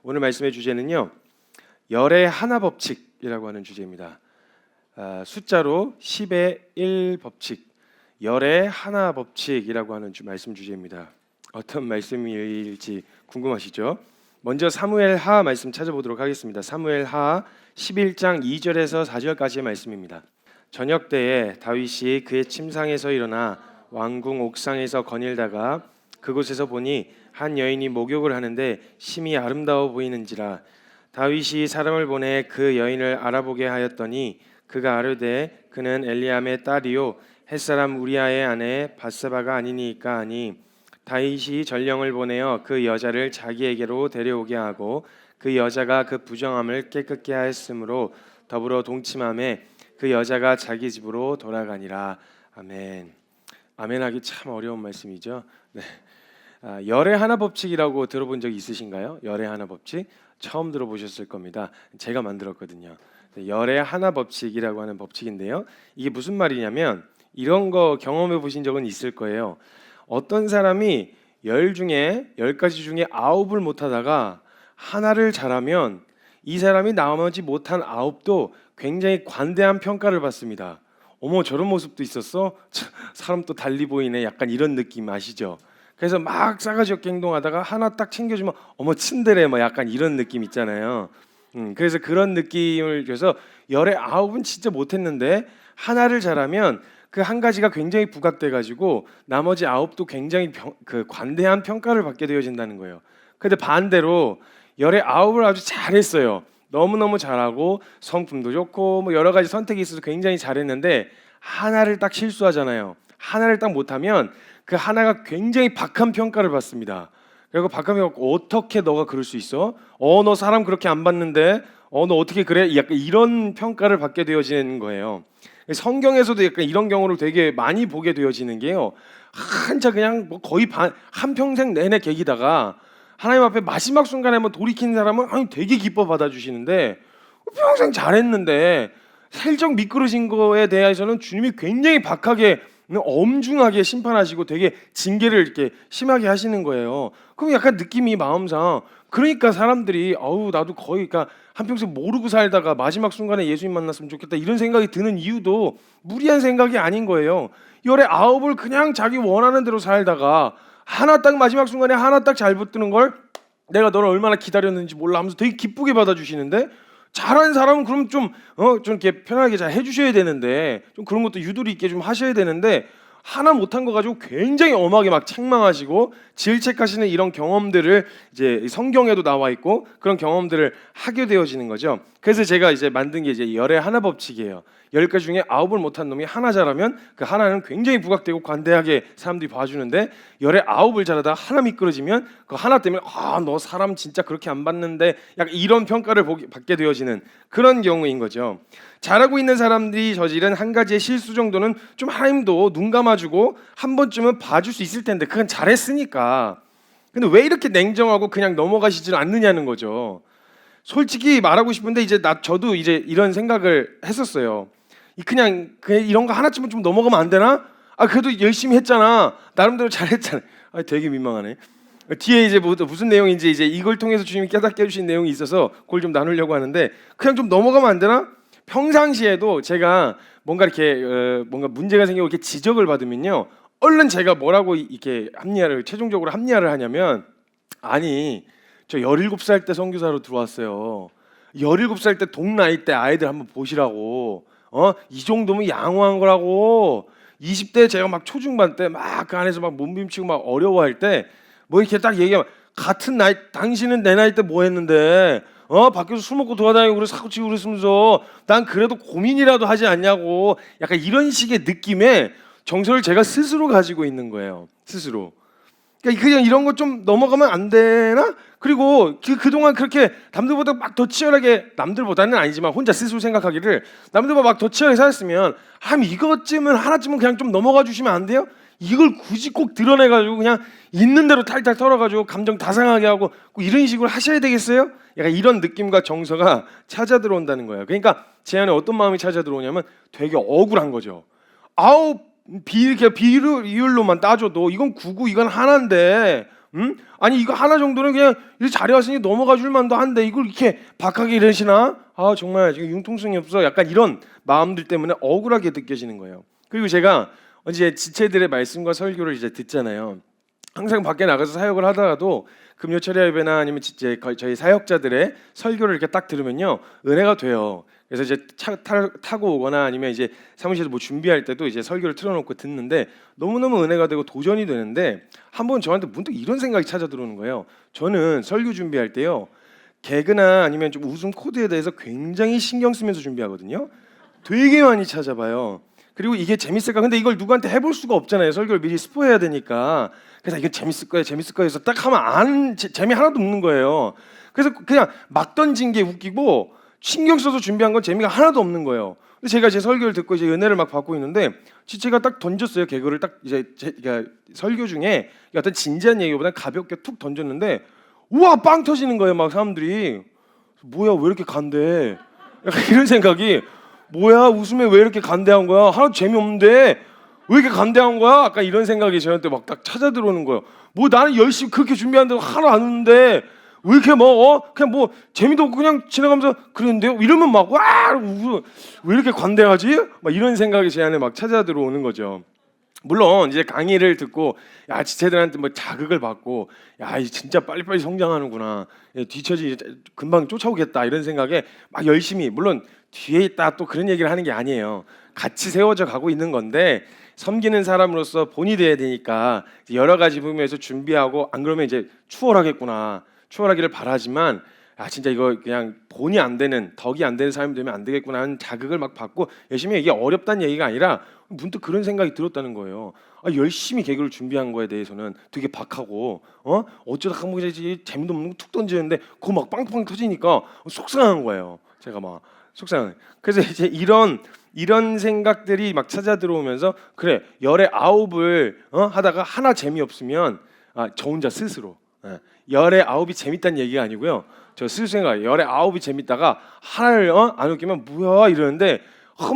오늘 말씀의 주제는요, 열의 하나 법칙이라고 하는 주제입니다. 숫자로 10의 1 법칙, 열의 하나 법칙이라고 하는 말씀 주제입니다. 어떤 말씀일지 궁금하시죠? 먼저 사무엘하 말씀 찾아보도록 하겠습니다. 사무엘하 11장 2절에서 4절까지의 말씀입니다. 저녁 때에 다윗이 그의 침상에서 일어나 왕궁 옥상에서 거닐다가 그곳에서 보니 한 여인이 목욕을 하는데 심히 아름다워 보이는지라. 다윗이 사람을 보내 그 여인을 알아보게 하였더니 그가 아뢰되 그는 엘리암의 딸이요 햇사람 우리아의 아내 밧세바가 아니니까 하니, 다윗이 전령을 보내어 그 여자를 자기에게로 데려오게 하고 그 여자가 그 부정함을 깨끗게 하였으므로 더불어 동침함에 그 여자가 자기 집으로 돌아가니라. 아멘. 아멘하기 참 어려운 말씀이죠. 네. 열의 하나 법칙이라고 들어본 적 있으신가요? 열의 하나 법칙 처음 들어보셨을 겁니다. 제가 만들었거든요. 열의 하나 법칙이라고 하는 법칙인데요, 이게 무슨 말이냐면 이런 거 경험해 보신 적은 있을 거예요. 어떤 사람이 10 중에 10가지 중에 9을 못하다가 하나를 잘하면 이 사람이 나머지 못한 9도 굉장히 관대한 평가를 받습니다. 어머, 저런 모습도 있었어? 사람 또 달리 보이네. 약간 이런 느낌 아시죠? 그래서 막 싸가지 없게 행동하다가 하나 딱 챙겨주면 어머 친데레, 뭐 약간 이런 느낌 있잖아요. 그래서 그런 느낌을 줘서 열의 9은 진짜 못했는데 하나를 잘하면 그 한 가지가 굉장히 부각돼가지고 나머지 9도 굉장히 관대한 평가를 받게 되어진다는 거예요. 근데 반대로 열의 9을 아주 잘했어요. 너무너무 잘하고 성품도 좋고 뭐 여러 가지 선택이 있어서 굉장히 잘했는데 하나를 딱 실수하잖아요. 하나를 딱 못하면 그 하나가 굉장히 박한 평가를 받습니다. 그리고 박한 평가, 어떻게 너가 그럴 수 있어? 너 사람 그렇게 안 봤는데 너 어떻게 그래? 약간 이런 평가를 받게 되어지는 거예요. 성경에서도 약간 이런 경우를 되게 많이 보게 되어지는 게요, 한자 그냥 뭐 거의 한평생 내내 계기다가 하나님 앞에 마지막 순간에 한번 돌이키는 사람은 되게 기뻐 받아주시는데, 평생 잘했는데 살짝 미끄러진 거에 대해서는 주님이 굉장히 박하게 엄중하게 심판하시고 되게 징계를 이렇게 심하게 하시는 거예요. 그럼 약간 느낌이 마음상, 그러니까 사람들이 나도 거의 한평생 모르고 살다가 마지막 순간에 예수님 만났으면 좋겠다 이런 생각이 드는 이유도 무리한 생각이 아닌 거예요. 열의 9을 그냥 자기 원하는 대로 살다가 하나 딱 마지막 순간에 하나 딱 잘 붙드는 걸 내가 너를 얼마나 기다렸는지 몰라 하면서 되게 기쁘게 받아주시는데, 잘하는 사람은 그럼 좀 이렇게 편하게 잘 해주셔야 되는데, 좀 그런 것도 유도리 있게 좀 하셔야 되는데, 하나 못한 거 가지고 굉장히 엄하게 막 책망하시고 질책하시는 이런 경험들을 이제 성경에도 나와 있고 그런 경험들을 하게 되어지는 거죠. 그래서 제가 이제 만든 게 이제 열의 하나 법칙이에요. 10가지 중에 9을 못한 놈이 하나 잘하면 그 하나는 굉장히 부각되고 관대하게 사람들이 봐주는데, 열의 9을 잘하다 하나 미끄러지면 그 하나 때문에 너 사람 진짜 그렇게 안 봤는데 약간 이런 평가를 받게 되어지는 그런 경우인 거죠. 잘하고 있는 사람들이 저지른 한 가지의 실수 정도는 좀 하나님도 눈 감아주고 한 번쯤은 봐줄 수 있을 텐데, 그건 잘했으니까. 근데 왜 이렇게 냉정하고 그냥 넘어가시질 않느냐는 거죠. 솔직히 말하고 싶은데 저도 이제 이런 생각을 했었어요. 그냥 이런 거 하나쯤은 좀 넘어가면 안 되나? 그래도 열심히 했잖아. 나름대로 잘했잖아. 되게 민망하네. 뒤에 이제 무슨 내용인지 이제 이걸 통해서 주님이 깨닫게 해주신 내용이 있어서 그걸 좀 나누려고 하는데, 그냥 좀 넘어가면 안 되나? 평상시에도 제가 뭔가 이렇게 뭔가 문제가 생기고 이렇게 지적을 받으면요, 얼른 제가 뭐라고 이렇게 최종적으로 합리화를 하냐면, 아니 저 17살 때 선교사로 들어왔어요. 17살 때 동나이 때 아이들 한번 보시라고. 이 정도면 양호한 거라고. 20대 제가 막 초중반 때 막 그 안에서 막 몸부림치고 막 어려워할 때 뭐 이렇게 딱 얘기하면, 같은 나이, 당신은 내 나이 때 뭐 했는데 밖에서 술 먹고 돌아다니고 그래서 사고 치고 그랬으면서 난 그래도 고민이라도 하지 않냐고, 약간 이런 식의 느낌의 정서를 제가 스스로 가지고 있는 거예요. 스스로. 그러니까 그냥 이런 거 좀 넘어가면 안 되나? 그리고 그동안 그렇게 남들보다 막 더 치열하게, 남들보다는 아니지만 혼자 스스로 생각하기를 남들보다 막 더 치열하게 살았으면 이것쯤은 하나쯤은 그냥 좀 넘어가 주시면 안 돼요? 이걸 굳이 꼭 드러내가지고 그냥 있는 대로 탈탈 털어가지고 감정 다 상하게 하고 이런 식으로 하셔야 되겠어요? 약간 이런 느낌과 정서가 찾아 들어온다는 거예요. 그러니까 제 안에 어떤 마음이 찾아 들어오냐면 되게 억울한 거죠. 비율로만 따져도 이건 9고 이건 하나인데 아니 이거 하나 정도는 그냥 일 잘해왔으니 넘어가 줄 만도 한데 이걸 이렇게 박하게 이러시나? 아 정말 지금 융통성이 없어. 약간 이런 마음들 때문에 억울하게 느껴지는 거예요. 그리고 제가 이제 지체들의 말씀과 설교를 이제 듣잖아요. 항상 밖에 나가서 사역을 하다가도 금요철야 예배나 아니면 이제 저희 사역자들의 설교를 이렇게 딱 들으면요 은혜가 돼요. 그래서 이제 타고 오거나 아니면 이제 사무실에서 뭐 준비할 때도 이제 설교를 틀어놓고 듣는데 너무너무 은혜가 되고 도전이 되는데 한번 저한테 문득 이런 생각이 찾아 들어오는 거예요. 저는 설교 준비할 때요 개그나 아니면 좀 웃음 코드에 대해서 굉장히 신경 쓰면서 준비하거든요. 되게 많이 찾아봐요. 그리고 이게 재밌을까? 근데 이걸 누구한테 해볼 수가 없잖아요. 설교를 미리 스포해야 되니까. 그래서 이건 재밌을 거야, 재밌을 거야 해서 딱 하면 재미 하나도 없는 거예요. 그래서 그냥 막 던진 게 웃기고 신경 써서 준비한 건 재미가 하나도 없는 거예요. 근데 제가 제 설교를 듣고 이제 은혜를 막 받고 있는데 제가 딱 던졌어요. 개그를 딱 이제 그러니까 설교 중에 어떤 진지한 얘기보다 가볍게 툭 던졌는데 우와 빵 터지는 거예요. 막 사람들이 뭐야 왜 이렇게 간대? 약간 이런 생각이 뭐야 웃음에 왜 이렇게 간대한 거야? 하나도 재미없는데 왜 이렇게 간대한 거야? 약간 이런 생각이 저한테 막 딱 찾아 들어오는 거예요. 뭐 나는 열심히 그렇게 준비하는데 하나도 안 웃는데 왜 이렇게 뭐 그냥 뭐 재미도 없고 그냥 지나가면서 그랬는데요? 이러면 막 와 왜 이렇게 관대하지? 막 이런 생각이 제 안에 막 찾아 들어오는 거죠. 물론 이제 강의를 듣고 야 지체들한테 뭐 자극을 받고 야 진짜 빨리빨리 성장하는구나 뒤처지 금방 쫓아오겠다 이런 생각에 막 열심히 물론 뒤에 있다 또 그런 얘기를 하는 게 아니에요. 같이 세워져 가고 있는 건데 섬기는 사람으로서 본이 돼야 되니까 여러 가지 부분에서 준비하고 안 그러면 이제 추월하겠구나 추월하기를 바라지만 아 진짜 이거 그냥 본이 안 되는 덕이 안 되는 사람이 되면 안 되겠구나 하는 자극을 막 받고 열심히 이게 어렵다는 얘기가 아니라 문득 그런 생각이 들었다는 거예요. 아, 열심히 개그를 준비한 거에 대해서는 되게 박하고 어쩌다 한번 재미도 없는 거 툭 던지는데 그거 막 빵빵 터지니까 속상한 거예요. 제가 막 속상해. 그래서 이제 이런 생각들이 막 찾아 들어오면서 그래 열의 아홉을 하다가 하나 재미없으면 저 혼자 스스로 열의 아홉이 재밌다는 얘기가 아니고요. 저 스스로 생각 열의 아홉이 재밌다가 하나를 안 웃기면 뭐야 이러는데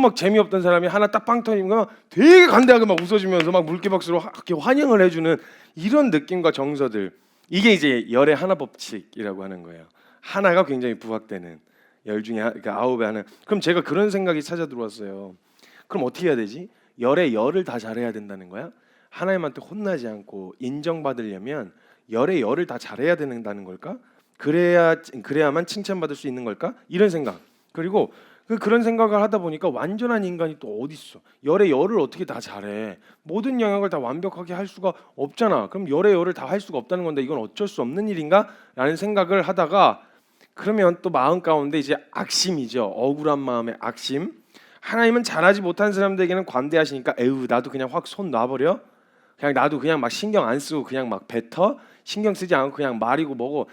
막 재미없던 사람이 하나 딱 빵 터지면 되게 간대하게 막 웃어주면서 막 물개박수로 이렇게 환영을 해주는 이런 느낌과 정서들 이게 이제 열의 하나 법칙이라고 하는 거예요. 하나가 굉장히 부각되는 열 중에 그러니까 아홉에 하나. 그럼 제가 그런 생각이 찾아 들어왔어요. 그럼 어떻게 해야 되지? 열의 열을 다 잘해야 된다는 거야? 하나님한테 혼나지 않고 인정받으려면 열의 열을 다 잘해야 된다는 걸까? 그래야만 칭찬받을 수 있는 걸까? 이런 생각. 그리고 그런 생각을 하다 보니까 완전한 인간이 또 어디 있어? 열의 열을 어떻게 다 잘해? 모든 영역을 다 완벽하게 할 수가 없잖아. 그럼 열의 열을 다 할 수가 없다는 건데 이건 어쩔 수 없는 일인가? 라는 생각을 하다가 그러면 또 마음 가운데 이제 악심이죠. 억울한 마음의 악심. 하나님은 잘하지 못한 사람들에게는 관대하시니까 에휴 나도 그냥 확 손 놔버려. 그냥 나도 그냥 막 신경 안 쓰고 그냥 막 뱉어. 신경 쓰지 않고 그냥 말이고 뭐고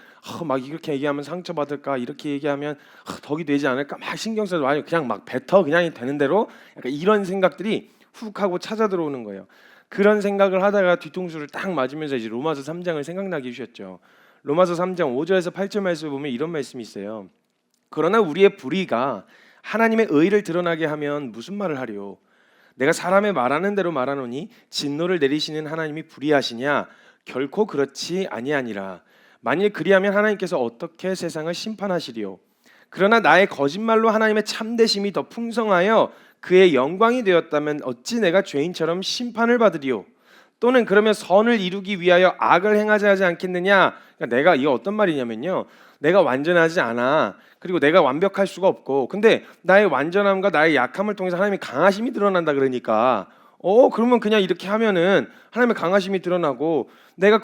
막 이렇게 얘기하면 상처받을까 이렇게 얘기하면 덕이 되지 않을까 막 신경 써서 아니 그냥 막 뱉어 그냥 되는 대로 약간 이런 생각들이 훅 하고 찾아 들어오는 거예요. 그런 생각을 하다가 뒤통수를 딱 맞으면서 이제 로마서 3장을 생각나게 해주셨죠. 로마서 3장 5절에서 8절 말씀을 보면 이런 말씀이 있어요. 그러나 우리의 불의가 하나님의 의를 드러나게 하면 무슨 말을 하리요? 내가 사람의 말하는 대로 말하노니 진노를 내리시는 하나님이 불의하시냐? 결코 그렇지 아니하니라. 만일 그리하면 하나님께서 어떻게 세상을 심판하시리요? 그러나 나의 거짓말로 하나님의 참되심이 더 풍성하여 그의 영광이 되었다면 어찌 내가 죄인처럼 심판을 받으리요? 또는 그러면 선을 이루기 위하여 악을 행하지 하지 않겠느냐? 그러니까 내가 이게 어떤 말이냐면요. 내가 완전하지 않아. 그리고 내가 완벽할 수가 없고 근데 나의 완전함과 나의 약함을 통해서 하나님의 강하심이 드러난다 그러니까 그러면 그냥 이렇게 하면은 하나님의 강하심이 드러나고 내가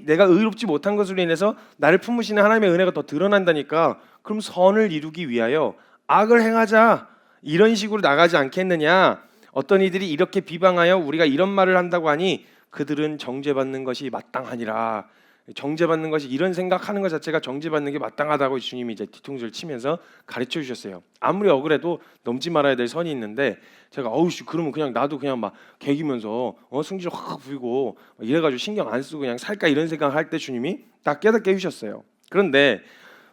내가 의롭지 못한 것으로 인해서 나를 품으시는 하나님의 은혜가 더 드러난다니까 그럼 선을 이루기 위하여 악을 행하자 이런 식으로 나가지 않겠느냐. 어떤 이들이 이렇게 비방하여 우리가 이런 말을 한다고 하니 그들은 정죄받는 것이 마땅하니라. 정죄받는 것이 이런 생각하는 것 자체가 정죄받는 게 마땅하다고 주님이 이제 뒤통수를 치면서 가르쳐 주셨어요. 아무리 억울해도 넘지 말아야 될 선이 있는데 제가 그러면 그냥 나도 그냥 막 개기면서 승질 확 부리고 이래가지고 신경 안 쓰고 그냥 살까 이런 생각할 때 주님이 딱 깨닫게 해주셨어요. 그런데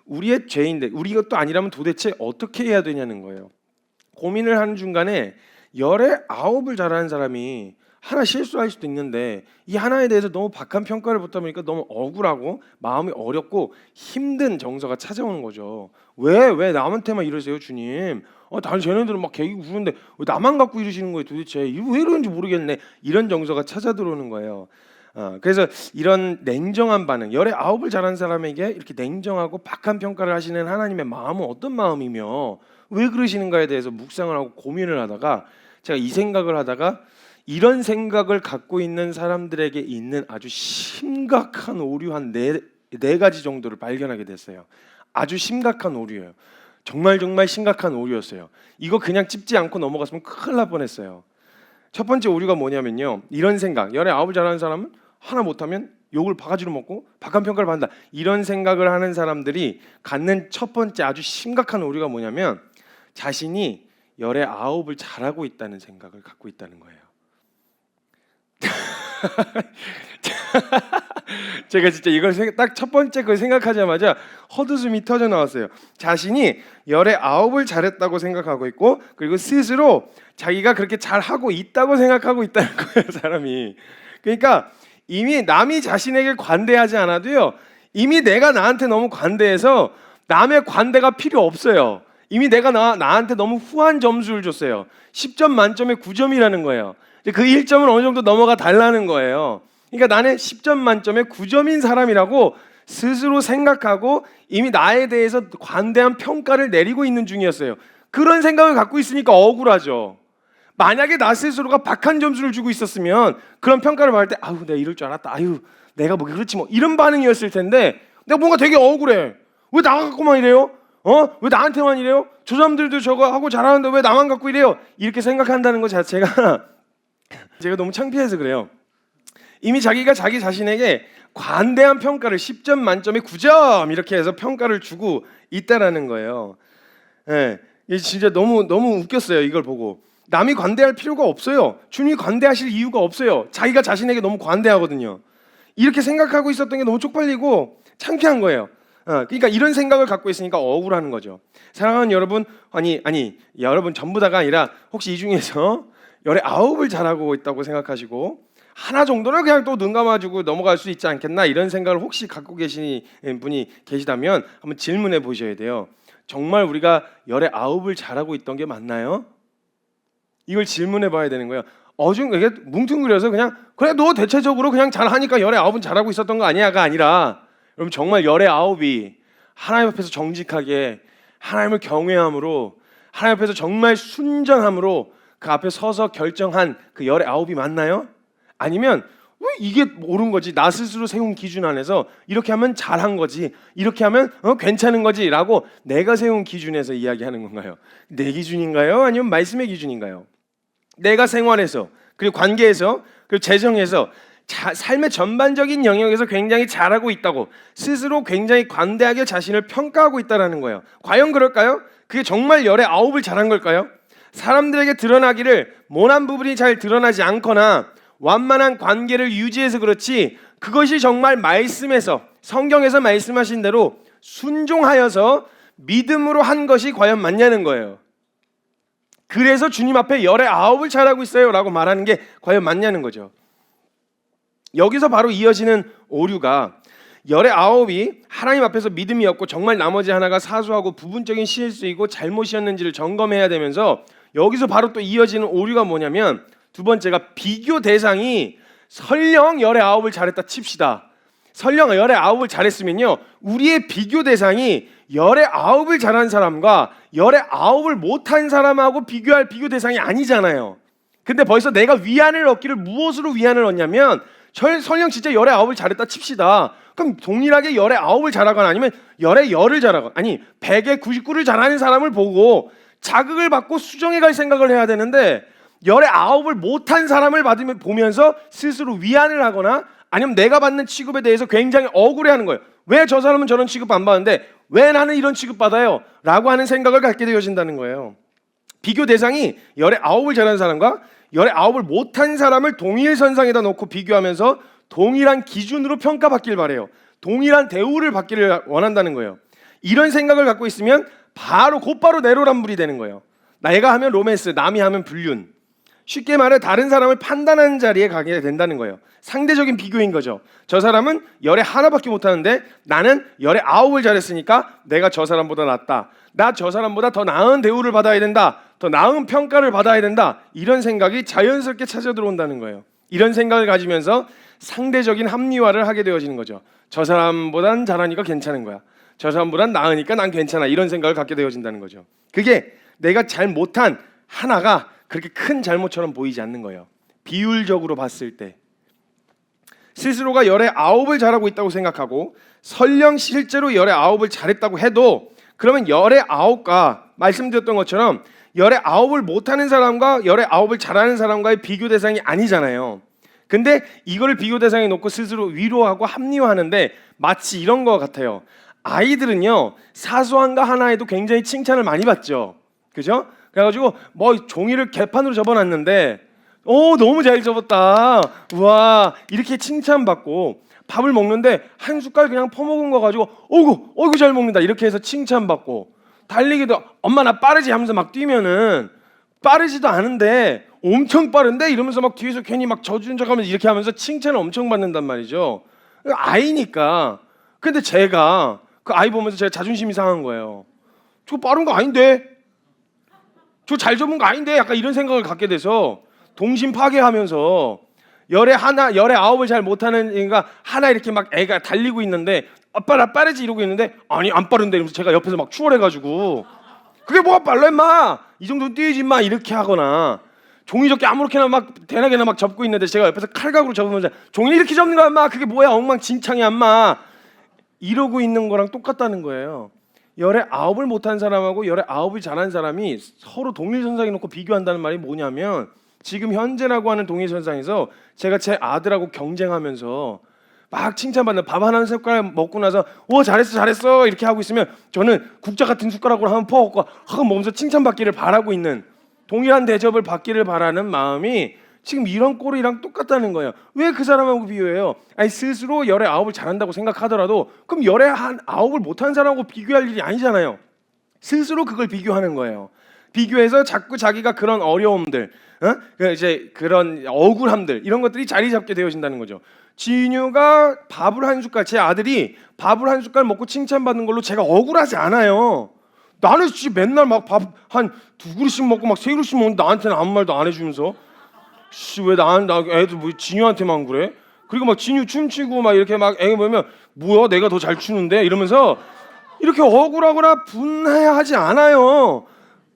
우리의 죄인데 우리 이것도 아니라면 도대체 어떻게 해야 되냐는 거예요. 고민을 하는 중간에 열의 아홉을 잘하는 사람이 하나 실수할 수도 있는데 이 하나에 대해서 너무 박한 평가를 받다 보니까 너무 억울하고 마음이 어렵고 힘든 정서가 찾아오는 거죠. 왜 남한테만 이러세요, 주님? 다른 쟤네들은 막 개기고 부르는데 왜 나만 갖고 이러시는 거예요, 도대체? 왜 이러는지 모르겠네. 이런 정서가 찾아 들어오는 거예요. 그래서 이런 냉정한 반응, 열의 아홉을 잘한 사람에게 이렇게 냉정하고 박한 평가를 하시는 하나님의 마음은 어떤 마음이며 왜 그러시는가에 대해서 묵상을 하고 고민을 하다가 제가 이 생각을 하다가 이런 생각을 갖고 있는 사람들에게 있는 아주 심각한 오류 한 네 가지 정도를 발견하게 됐어요. 아주 심각한 오류예요. 정말 심각한 오류였어요. 이거 그냥 찝지 않고 넘어갔으면 큰일 날 뻔했어요. 첫 번째 오류가 뭐냐면요, 이런 생각, 열의 아홉을 잘하는 사람은 하나 못하면 욕을 바가지로 먹고 박한 평가를 받는다, 이런 생각을 하는 사람들이 갖는 첫 번째 아주 심각한 오류가 뭐냐면 자신이 열의 아홉을 잘하고 있다는 생각을 갖고 있다는 거예요. 제가 진짜 이걸 딱 첫 번째 그걸 생각하자마자 헛웃음이 터져 나왔어요. 자신이 열의 아홉을 잘했다고 생각하고 있고, 그리고 스스로 자기가 그렇게 잘하고 있다고 생각하고 있다는 거예요, 사람이. 그러니까 이미 남이 자신에게 관대하지 않아도요, 이미 내가 나한테 너무 관대해서 남의 관대가 필요 없어요. 이미 내가 나한테 너무 후한 점수를 줬어요. 10점 만점에 9점이라는 거예요. 그 1점은 어느 정도 넘어가 달라는 거예요. 그러니까 나는 10점 만점에 9점인 사람이라고 스스로 생각하고 이미 나에 대해서 관대한 평가를 내리고 있는 중이었어요. 그런 생각을 갖고 있으니까 억울하죠. 만약에 나 스스로가 박한 점수를 주고 있었으면 그런 평가를 받을 때 아유, 내가 이럴 줄 알았다, 아유, 내가 뭐 그렇지 뭐, 이런 반응이었을 텐데 내가 뭔가 되게 억울해. 왜 나 갖고만 이래요? 왜 나한테만 이래요? 저 사람들도 저거 하고 잘하는데 왜 나만 갖고 이래요? 이렇게 생각한다는 것 자체가 제가 너무 창피해서 그래요. 이미 자기가 자기 자신에게 관대한 평가를 10점 만점에 9점 이렇게 해서 평가를 주고 있다라는 거예요. 예, 진짜 너무 웃겼어요, 이걸 보고. 남이 관대할 필요가 없어요. 주님이 관대하실 이유가 없어요. 자기가 자신에게 너무 관대하거든요. 이렇게 생각하고 있었던 게 너무 쪽팔리고 창피한 거예요. 그러니까 이런 생각을 갖고 있으니까 억울한 거죠. 사랑하는 여러분, 아니 여러분 전부 다가 아니라 혹시 이 중에서 열의 아홉을 잘하고 있다고 생각하시고 하나 정도는 그냥 또 눈 감아주고 넘어갈 수 있지 않겠나, 이런 생각을 혹시 갖고 계시는 분이 계시다면 한번 질문해 보셔야 돼요. 정말 우리가 열의 아홉을 잘하고 있던 게 맞나요? 이걸 질문해 봐야 되는 거예요. 이게 뭉뚱그려서 그냥 그래 너 대체적으로 그냥 잘하니까 열의 아홉은 잘하고 있었던 거 아니야가 아니라, 여러분 정말 열의 아홉이 하나님 앞에서 정직하게 하나님을 경외함으로 하나님 앞에서 정말 순전함으로 그 앞에 서서 결정한 그 열의 아홉이 맞나요? 아니면 왜 이게 옳은 거지, 나 스스로 세운 기준 안에서 이렇게 하면 잘한 거지, 이렇게 하면 괜찮은 거지 라고 내가 세운 기준에서 이야기하는 건가요? 내 기준인가요? 아니면 말씀의 기준인가요? 내가 생활에서, 그리고 관계에서, 그리고 재정에서, 삶의 전반적인 영역에서 굉장히 잘하고 있다고 스스로 굉장히 관대하게 자신을 평가하고 있다는 거예요. 과연 그럴까요? 그게 정말 열의 아홉을 잘한 걸까요? 사람들에게 드러나기를 모난 부분이 잘 드러나지 않거나 완만한 관계를 유지해서 그렇지, 그것이 정말 말씀에서, 성경에서 말씀하신 대로 순종하여서 믿음으로 한 것이 과연 맞냐는 거예요. 그래서 주님 앞에 열의 아홉을 잘하고 있어요 라고 말하는 게 과연 맞냐는 거죠. 여기서 바로 이어지는 오류가, 열의 아홉이 하나님 앞에서 믿음이 없고 정말 나머지 하나가 사소하고 부분적인 실수이고 잘못이었는지를 점검해야 되면서, 여기서 바로 또 이어지는 오류가 뭐냐면, 두 번째가 비교 대상이 설령 열의 아홉을 잘했다 칩시다. 설령 열의 아홉을 잘했으면요, 우리의 비교 대상이 열의 아홉을 잘한 사람과 열의 아홉을 못한 사람하고 비교할 비교 대상이 아니잖아요. 근데 벌써 내가 위안을 얻기를 무엇으로 위안을 얻냐면, 설령 진짜 열의 아홉을 잘했다 칩시다. 그럼 동일하게 열의 아홉을 잘하거나 아니면 열의 열을 잘하거나, 아니 100에 99를 잘하는 사람을 보고 자극을 받고 수정해 갈 생각을 해야 되는데, 열의 아홉을 못한 사람을 보면서 스스로 위안을 하거나 아니면 내가 받는 취급에 대해서 굉장히 억울해하는 거예요. 왜 저 사람은 저런 취급 안 받는데 왜 나는 이런 취급 받아요? 라고 하는 생각을 갖게 되어진다는 거예요. 비교 대상이 열의 아홉을 잘하는 사람과 열의 아홉을 못한 사람을 동일 선상에다 놓고 비교하면서 동일한 기준으로 평가받길 바래요. 동일한 대우를 받기를 원한다는 거예요. 이런 생각을 갖고 있으면 곧바로 내로남불이 되는 거예요. 내가 하면 로맨스, 남이 하면 불륜. 쉽게 말해 다른 사람을 판단하는 자리에 가게 된다는 거예요. 상대적인 비교인 거죠. 저 사람은 열에 하나밖에 못하는데 나는 열에 9을 잘했으니까 내가 저 사람보다 낫다. 나 저 사람보다 더 나은 대우를 받아야 된다. 더 나은 평가를 받아야 된다. 이런 생각이 자연스럽게 찾아 들어온다는 거예요. 이런 생각을 가지면서 상대적인 합리화를 하게 되어지는 거죠. 저 사람보단 잘하니까 괜찮은 거야. 저 사람보단 나으니까 난 괜찮아. 이런 생각을 갖게 되어진다는 거죠. 그게 내가 잘 못한 하나가 그렇게 큰 잘못처럼 보이지 않는 거예요. 비율적으로 봤을 때 스스로가 열의 9을 잘하고 있다고 생각하고 설령 실제로 열의 9을 잘했다고 해도 그러면 열의 9과 말씀드렸던 것처럼 열의 9을 못하는 사람과 열의 9을 잘하는 사람과의 비교 대상이 아니잖아요. 근데 이거를 비교 대상에 놓고 스스로 위로하고 합리화하는데 마치 이런 것 같아요. 아이들은요 사소한 거 하나에도 굉장히 칭찬을 많이 받죠. 그죠? 그래가지고 뭐 종이를 개판으로 접어놨는데 너무 잘 접었다. 우와 이렇게 칭찬받고 밥을 먹는데 한 숟갈 그냥 퍼먹은 거 가지고 어이구 잘 먹는다 이렇게 해서 칭찬받고 달리기도 엄마 나 빠르지 하면서 막 뛰면은 빠르지도 않은데 엄청 빠른데 이러면서 막 뒤에서 괜히 막 져준 척하면서 이렇게 하면서 칭찬을 엄청 받는단 말이죠. 아이니까. 근데 제가 그 아이 보면서 제가 자존심이 상한 거예요. 저 빠른 거 아닌데 저 잘 접은 거 아닌데 약간 이런 생각을 갖게 돼서 동심 파괴하면서 열에 9을 잘 못하는 애가 하나 이렇게 막 애가 달리고 있는데 아빠 나 빠르지 이러고 있는데 아니 안 빠른데 이러면서 제가 옆에서 막 추월해가지고 그게 뭐가 빨라 임마 이 정도는 뛰지 임마 이렇게 하거나 종이 접기 아무렇게나 막 대낮에나 막 접고 있는데 제가 옆에서 칼각으로 접으면서 종이 이렇게 접는 거야 임마 그게 뭐야 엉망진창이야 임마 이러고 있는 거랑 똑같다는 거예요. 열에 9을 못한 사람하고 열에 9을 잘한 사람이 서로 동일선상에 놓고 비교한다는 말이 뭐냐면 지금 현재라고 하는 동일선상에서 제가 제 아들하고 경쟁하면서 막 칭찬받는 밥 하나 숟가락 먹고 나서 잘했어 이렇게 하고 있으면 저는 국자 같은 숟가락으로 한번 퍼갖고 하고 먹으면서 칭찬받기를 바라고 있는 동일한 대접을 받기를 바라는 마음이 지금 이런 꼴이랑 똑같다는 거예요. 왜 그 사람하고 비교해요? 아니 스스로 열에 9을 잘한다고 생각하더라도 그럼 열에 9을 못하는 사람하고 비교할 일이 아니잖아요. 스스로 그걸 비교하는 거예요. 비교해서 자꾸 자기가 그런 어려움들 이제 그런 억울함들 이런 것들이 자리 잡게 되어진다는 거죠. 진유가 밥을 한 숟갈 제 아들이 밥을 한 숟갈 먹고 칭찬받는 걸로 제가 억울하지 않아요. 나는 맨날 막 밥 한 2그릇씩 먹고 막 3그릇씩 먹는데 나한테는 아무 말도 안 해주면서 왜 나 애들 뭐 진유한테만 그래? 그리고 막 진유 춤추고 막 이렇게 막 애 보면 뭐야 내가 더 잘 추는데 이러면서 이렇게 억울하거나 분해하지 않아요.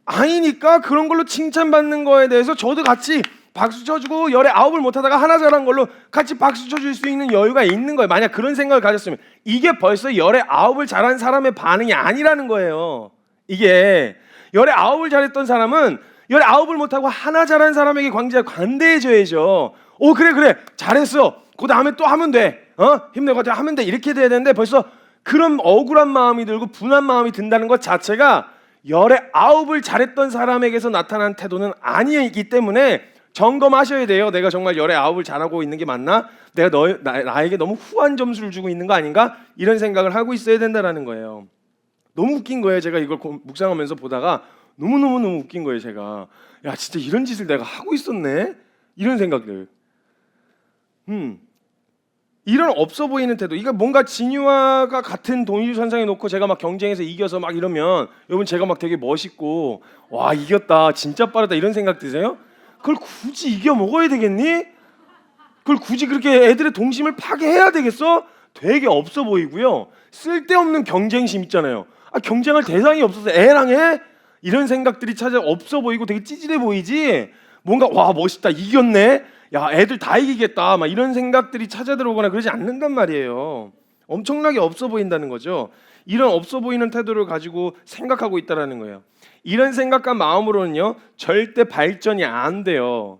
아니니까 그런 걸로 칭찬받는 거에 대해서 저도 같이 박수 쳐주고 열에 9을 못하다가 하나 잘한 걸로 같이 박수 쳐줄 수 있는 여유가 있는 거예요. 만약 그런 생각을 가졌으면 이게 벌써 열에 9을 잘한 사람의 반응이 아니라는 거예요. 이게 열에 9을 잘했던 사람은 열에 9을 못하고 하나 잘한 사람에게 관대해져야죠. 그래 잘했어. 그 다음에 또 하면 돼. 힘내고 하면 돼. 이렇게 돼야 되는데 벌써 그런 억울한 마음이 들고 분한 마음이 든다는 것 자체가 열에 9을 잘했던 사람에게서 나타난 태도는 아니기 때문에 점검하셔야 돼요. 내가 정말 열에 9을 잘하고 있는 게 맞나? 내가 나에게 너무 후한 점수를 주고 있는 거 아닌가? 이런 생각을 하고 있어야 된다는 거예요. 너무 웃긴 거예요. 제가 이걸 묵상하면서 보다가 너무 웃긴 거예요. 제가 야 진짜 이런 짓을 내가 하고 있었네? 이런 생각들. 이런 없어 보이는 태도. 이거 뭔가 진유아가 같은 동일선상에 놓고 제가 막 경쟁해서 이겨서 막 이러면 여러분 제가 막 되게 멋있고 와 이겼다 진짜 빠르다 이런 생각 드세요? 그걸 굳이 이겨 먹어야 되겠니? 그걸 굳이 그렇게 애들의 동심을 파괴해야 되겠어? 되게 없어 보이고요. 쓸데없는 경쟁심 있잖아요. 경쟁할 대상이 없어서 애랑 해? 이런 생각들이 찾아 없어 보이고 되게 찌질해 보이지. 뭔가 와 멋있다 이겼네. 야 애들 다 이기겠다 막 이런 생각들이 찾아 들어오거나 그러지 않는단 말이에요. 엄청나게 없어 보인다는 거죠. 이런 없어 보이는 태도를 가지고 생각하고 있다라는 거예요. 이런 생각과 마음으로는요 절대 발전이 안 돼요.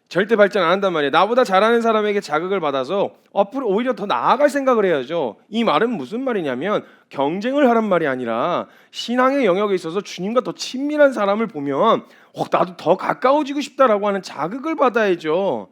절대 발전 안 한단 말이에요. 나보다 잘하는 사람에게 자극을 받아서 앞으로 오히려 더 나아갈 생각을 해야죠. 이 말은 무슨 말이냐면 경쟁을 하란 말이 아니라 신앙의 영역에 있어서 주님과 더 친밀한 사람을 보면 나도 더 가까워지고 싶다라고 하는 자극을 받아야죠.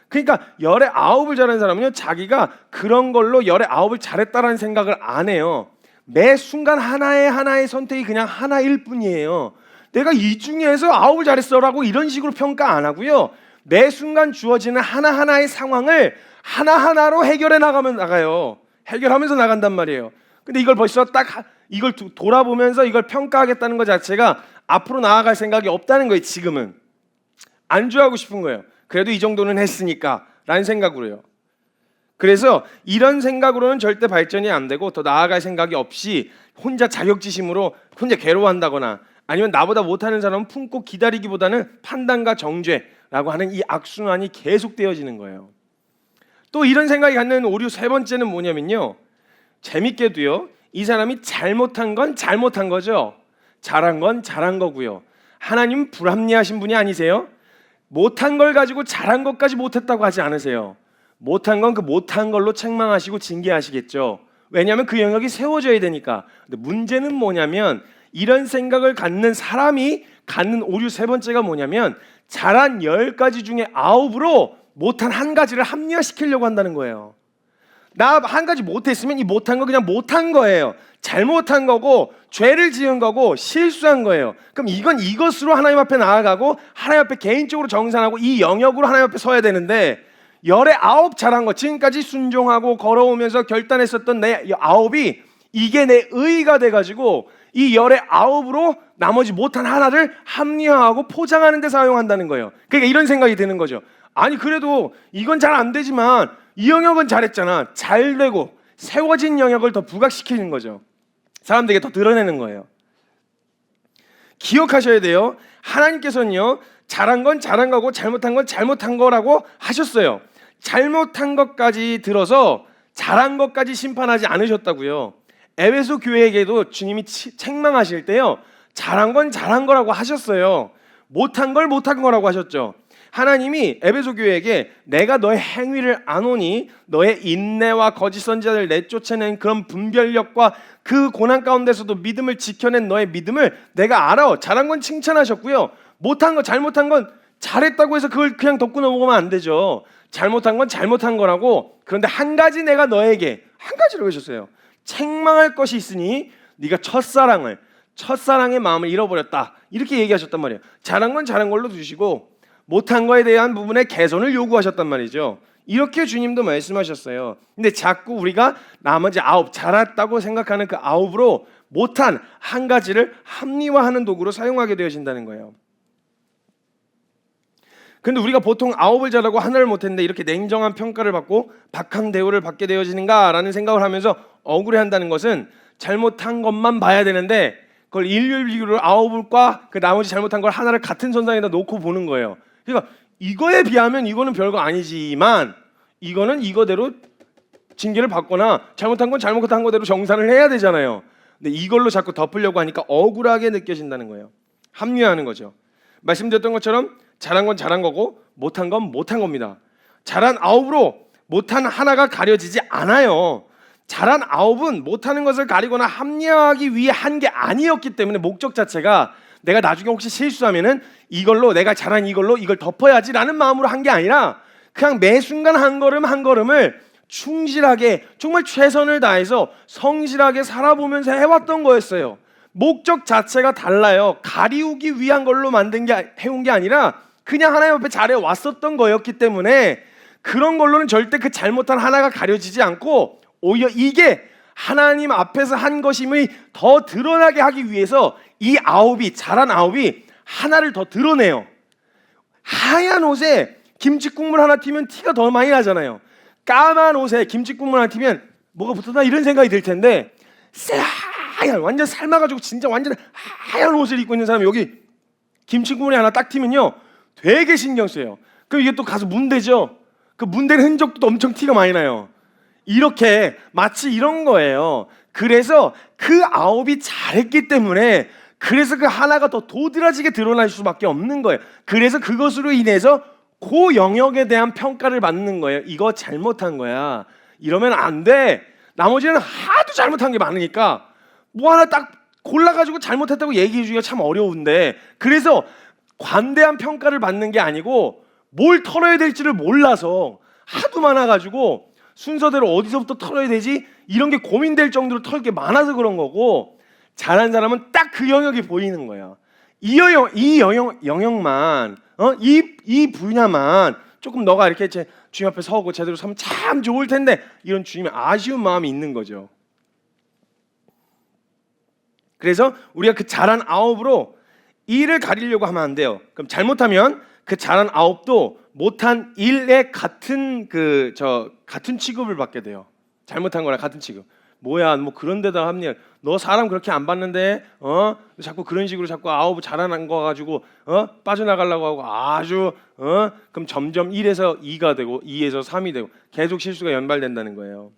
그러니까 열에 9을 잘하는 사람은요 자기가 그런 걸로 열에 9을 잘했다라는 생각을 안 해요. 매 순간 하나의 선택이 그냥 하나일 뿐이에요. 내가 이 중에서 9을 잘했어라고 이런 식으로 평가 안 하고요. 매 순간 주어지는 하나하나의 상황을 하나하나로 해결해 나가요. 해결하면서 나간단 말이에요. 근데 이걸 벌써 딱 이걸 돌아보면서 이걸 평가하겠다는 것 자체가 앞으로 나아갈 생각이 없다는 거예요. 지금은 안주하고 싶은 거예요. 그래도 이 정도는 했으니까 라는 생각으로요. 그래서 이런 생각으로는 절대 발전이 안 되고 더 나아갈 생각이 없이 혼자 자격지심으로 혼자 괴로워한다거나 아니면 나보다 못하는 사람은 품고 기다리기보다는 판단과 정죄라고 하는 이 악순환이 계속되어지는 거예요. 또 이런 생각이 갖는 오류 세 번째는 뭐냐면요, 재밌게도요, 이 사람이 잘못한 건 잘못한 거죠. 잘한 건 잘한 거고요. 하나님 불합리하신 분이 아니세요? 못한 걸 가지고 잘한 것까지 못했다고 하지 않으세요. 못한 건 그 못한 걸로 책망하시고 징계하시겠죠. 왜냐하면 그 영역이 세워져야 되니까. 근데 문제는 뭐냐면 이런 생각을 갖는 사람이 갖는 오류 세 번째가 뭐냐면 잘한 10가지 중에 9으로 못한 한 가지를 합리화시키려고 한다는 거예요. 나 한 가지 못했으면 이 못한 거 그냥 못한 거예요. 잘못한 거고 죄를 지은 거고 실수한 거예요. 그럼 이건 이것으로 하나님 앞에 나아가고 하나님 앞에 개인적으로 정산하고 이 영역으로 하나님 앞에 서야 되는데 열의 9 잘한 거, 지금까지 순종하고 걸어오면서 결단했었던 내 9이 이게 내 의의가 돼가지고 이 열의 9으로 나머지 못한 하나를 합리화하고 포장하는 데 사용한다는 거예요. 그러니까 이런 생각이 드는 거죠. 아니 그래도 이건 잘 안 되지만 이 영역은 잘했잖아. 잘 되고 세워진 영역을 더 부각시키는 거죠. 사람들에게 더 드러내는 거예요. 기억하셔야 돼요. 하나님께서는요, 잘한 건 잘한 거고 잘못한 건 잘못한 거라고 하셨어요. 잘못한 것까지 들어서 잘한 것까지 심판하지 않으셨다고요. 에베소 교회에게도 주님이 책망하실 때요, 잘한 건 잘한 거라고 하셨어요. 못한 걸 못한 거라고 하셨죠. 하나님이 에베소 교회에게 내가 너의 행위를 아노니 너의 인내와 거짓 선지자를 내쫓아낸 그런 분별력과 그 고난 가운데서도 믿음을 지켜낸 너의 믿음을 내가 알아. 잘한 건 칭찬하셨고요. 못한 거 잘못한 건 잘했다고 해서 그걸 그냥 덮고 넘어가면 안 되죠. 잘못한 건 잘못한 거라고. 그런데 한 가지 내가 너에게 한 가지로 하셨어요. 책망할 것이 있으니 네가 첫사랑의 마음을 잃어버렸다. 이렇게 얘기하셨단 말이에요. 잘한 건 잘한 걸로 두시고 못한 거에 대한 부분에 개선을 요구하셨단 말이죠. 이렇게 주님도 말씀하셨어요. 근데 자꾸 우리가 나머지 9 잘했다고 생각하는 그 9으로 못한 한 가지를 합리화하는 도구로 사용하게 되어진다는 거예요. 근데 우리가 보통 9을 잘하고 하나를 못했는데 이렇게 냉정한 평가를 받고 박한 대우를 받게 되어지는가라는 생각을 하면서 억울해한다는 것은 잘못한 것만 봐야 되는데 그걸 일률 비교로 9과 그 나머지 잘못한 걸 하나를 같은 선상에다 놓고 보는 거예요. 그러니까 이거에 비하면 이거는 별거 아니지만 이거는 이거대로 징계를 받거나 잘못한 건 잘못한 거대로 정산을 해야 되잖아요. 근데 이걸로 자꾸 덮으려고 하니까 억울하게 느껴진다는 거예요. 합리화하는 거죠. 말씀드렸던 것처럼 잘한 건 잘한 거고 못한 건 못한 겁니다. 잘한 9으로 못한 하나가 가려지지 않아요. 잘한 9은 못하는 것을 가리거나 합리화하기 위해 한 게 아니었기 때문에 목적 자체가 내가 나중에 혹시 실수하면은 이걸로 내가 잘한 이걸로 이걸 덮어야지라는 마음으로 한 게 아니라 그냥 매 순간 한 걸음 한 걸음을 충실하게 정말 최선을 다해서 성실하게 살아보면서 해왔던 거였어요. 목적 자체가 달라요. 가리우기 위한 걸로 해온 게 아니라 그냥 하나님 앞에 잘해왔었던 거였기 때문에 그런 걸로는 절대 그 잘못한 하나가 가려지지 않고 오히려 이게 하나님 앞에서 한 것임이 더 드러나게 하기 위해서 이 9이 잘한 9이 하나를 더 드러내요. 하얀 옷에 김치국물 하나 튀면 티가 더 많이 나잖아요. 까만 옷에 김치국물 하나 튀면 뭐가 붙었나 이런 생각이 들 텐데 하얀 완전 삶아가지고 진짜 완전 하얀 옷을 입고 있는 사람이 여기 김치국물이 하나 딱 튀면요 되게 신경 써요. 그럼 이게 또 가서 문대죠. 그 문대는 흔적도 엄청 티가 많이 나요. 이렇게 마치 이런 거예요. 그래서 그 9이 잘했기 때문에 그래서 그 하나가 더 도드라지게 드러날 수밖에 없는 거예요. 그래서 그것으로 인해서 그 영역에 대한 평가를 받는 거예요. 이거 잘못한 거야. 이러면 안 돼. 나머지는 하도 잘못한 게 많으니까 뭐 하나 딱 골라가지고 잘못했다고 얘기해주기가 참 어려운데 그래서 관대한 평가를 받는 게 아니고 뭘 털어야 될지를 몰라서 하도 많아가지고 순서대로 어디서부터 털어야 되지? 이런 게 고민될 정도로 털 게 많아서 그런 거고 잘한 사람은 딱 그 영역이 보이는 거예요. 영역만 이 분야만 조금 너가 이렇게 주님 앞에 서고 제대로 서면 참 좋을 텐데 이런 주님의 아쉬운 마음이 있는 거죠. 그래서 우리가 그 잘한 아홉으로 일을 가리려고 하면 안 돼요. 그럼 잘못하면 그 잘한 아홉도 못한 일에 같은 같은 취급을 받게 돼요. 잘못한 거랑 같은 취급. 뭐야, 뭐 그런 데다 합리화. 너 사람 그렇게 안 봤는데 자꾸 그런 식으로 자꾸 아홉 잘한 거 가지고 빠져나가려고 하고 아주 그럼 점점 1에서 2가 되고 2에서 3이 되고 계속 실수가 연발된다는 거예요.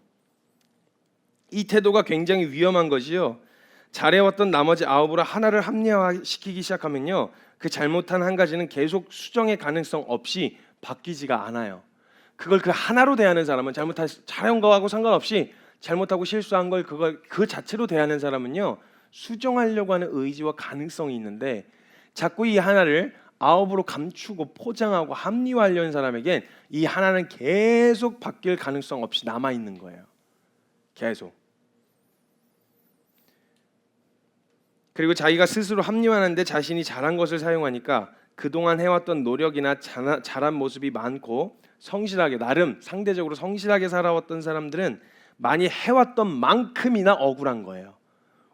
이 태도가 굉장히 위험한 것이요. 잘해왔던 나머지 아홉으로 하나를 합리화시키기 시작하면요, 그 잘못한 한 가지는 계속 수정의 가능성 없이 바뀌지가 않아요. 그걸 그 하나로 대하는 사람은 잘한 거하고 상관없이 잘못하고 실수한 걸 그 자체로 대하는 사람은요, 수정하려고 하는 의지와 가능성이 있는데 자꾸 이 하나를 아홉으로 감추고 포장하고 합리화하려는 사람에겐 이 하나는 계속 바뀔 가능성 없이 남아 있는 거예요. 계속. 그리고 자기가 스스로 합리화하는데 자신이 잘한 것을 사용하니까 그동안 해왔던 노력이나 잘한 모습이 많고 성실하게, 나름 상대적으로 성실하게 살아왔던 사람들은 많이 해왔던 만큼이나 억울한 거예요.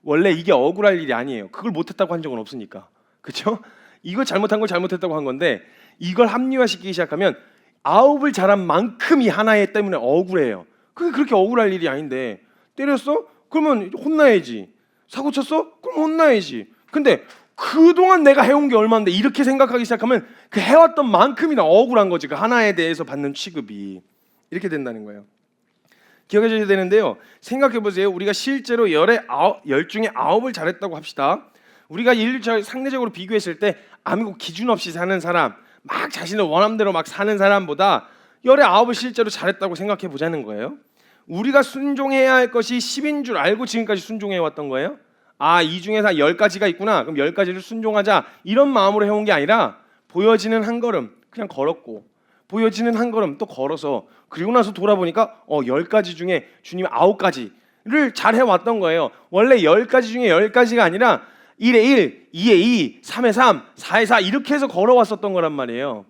원래 이게 억울할 일이 아니에요. 그걸 못했다고 한 적은 없으니까. 그렇죠? 이거 잘못한 걸 잘못했다고 한 건데 이걸 합리화시키기 시작하면 아홉을 잘한 만큼이 하나에 때문에 억울해요. 그게 그렇게 억울할 일이 아닌데 때렸어? 그러면 혼나야지. 사고 쳤어? 그럼 혼나야지. 근데 그동안 내가 해온 게 얼마인데 이렇게 생각하기 시작하면 그 해왔던 만큼이나 억울한 거지. 그 하나에 대해서 받는 취급이 이렇게 된다는 거예요. 기억해 주셔야 되는데요, 생각해 보세요. 우리가 실제로 열 중에 아홉을 잘했다고 합시다. 우리가 인류 상대적으로 비교했을 때 아무 기준 없이 사는 사람, 막 자신의 원함대로 막 사는 사람보다 열의 아홉을 실제로 잘했다고 생각해 보자는 거예요. 우리가 순종해야 할 것이 10인 줄 알고 지금까지 순종해 왔던 거예요. 이 중에서 10가지가 있구나. 그럼 10가지를 순종하자. 이런 마음으로 해온 게 아니라 보여지는 한 걸음 그냥 걸었고, 보여지는 한 걸음 또 걸어서, 그리고 나서 돌아보니까 10가지 중에 주님이 9가지를 잘 해왔던 거예요. 원래 10가지 중에 10가지가 아니라 1에 1, 2에 2, 3에 3, 4에 4 이렇게 해서 걸어왔었던 거란 말이에요.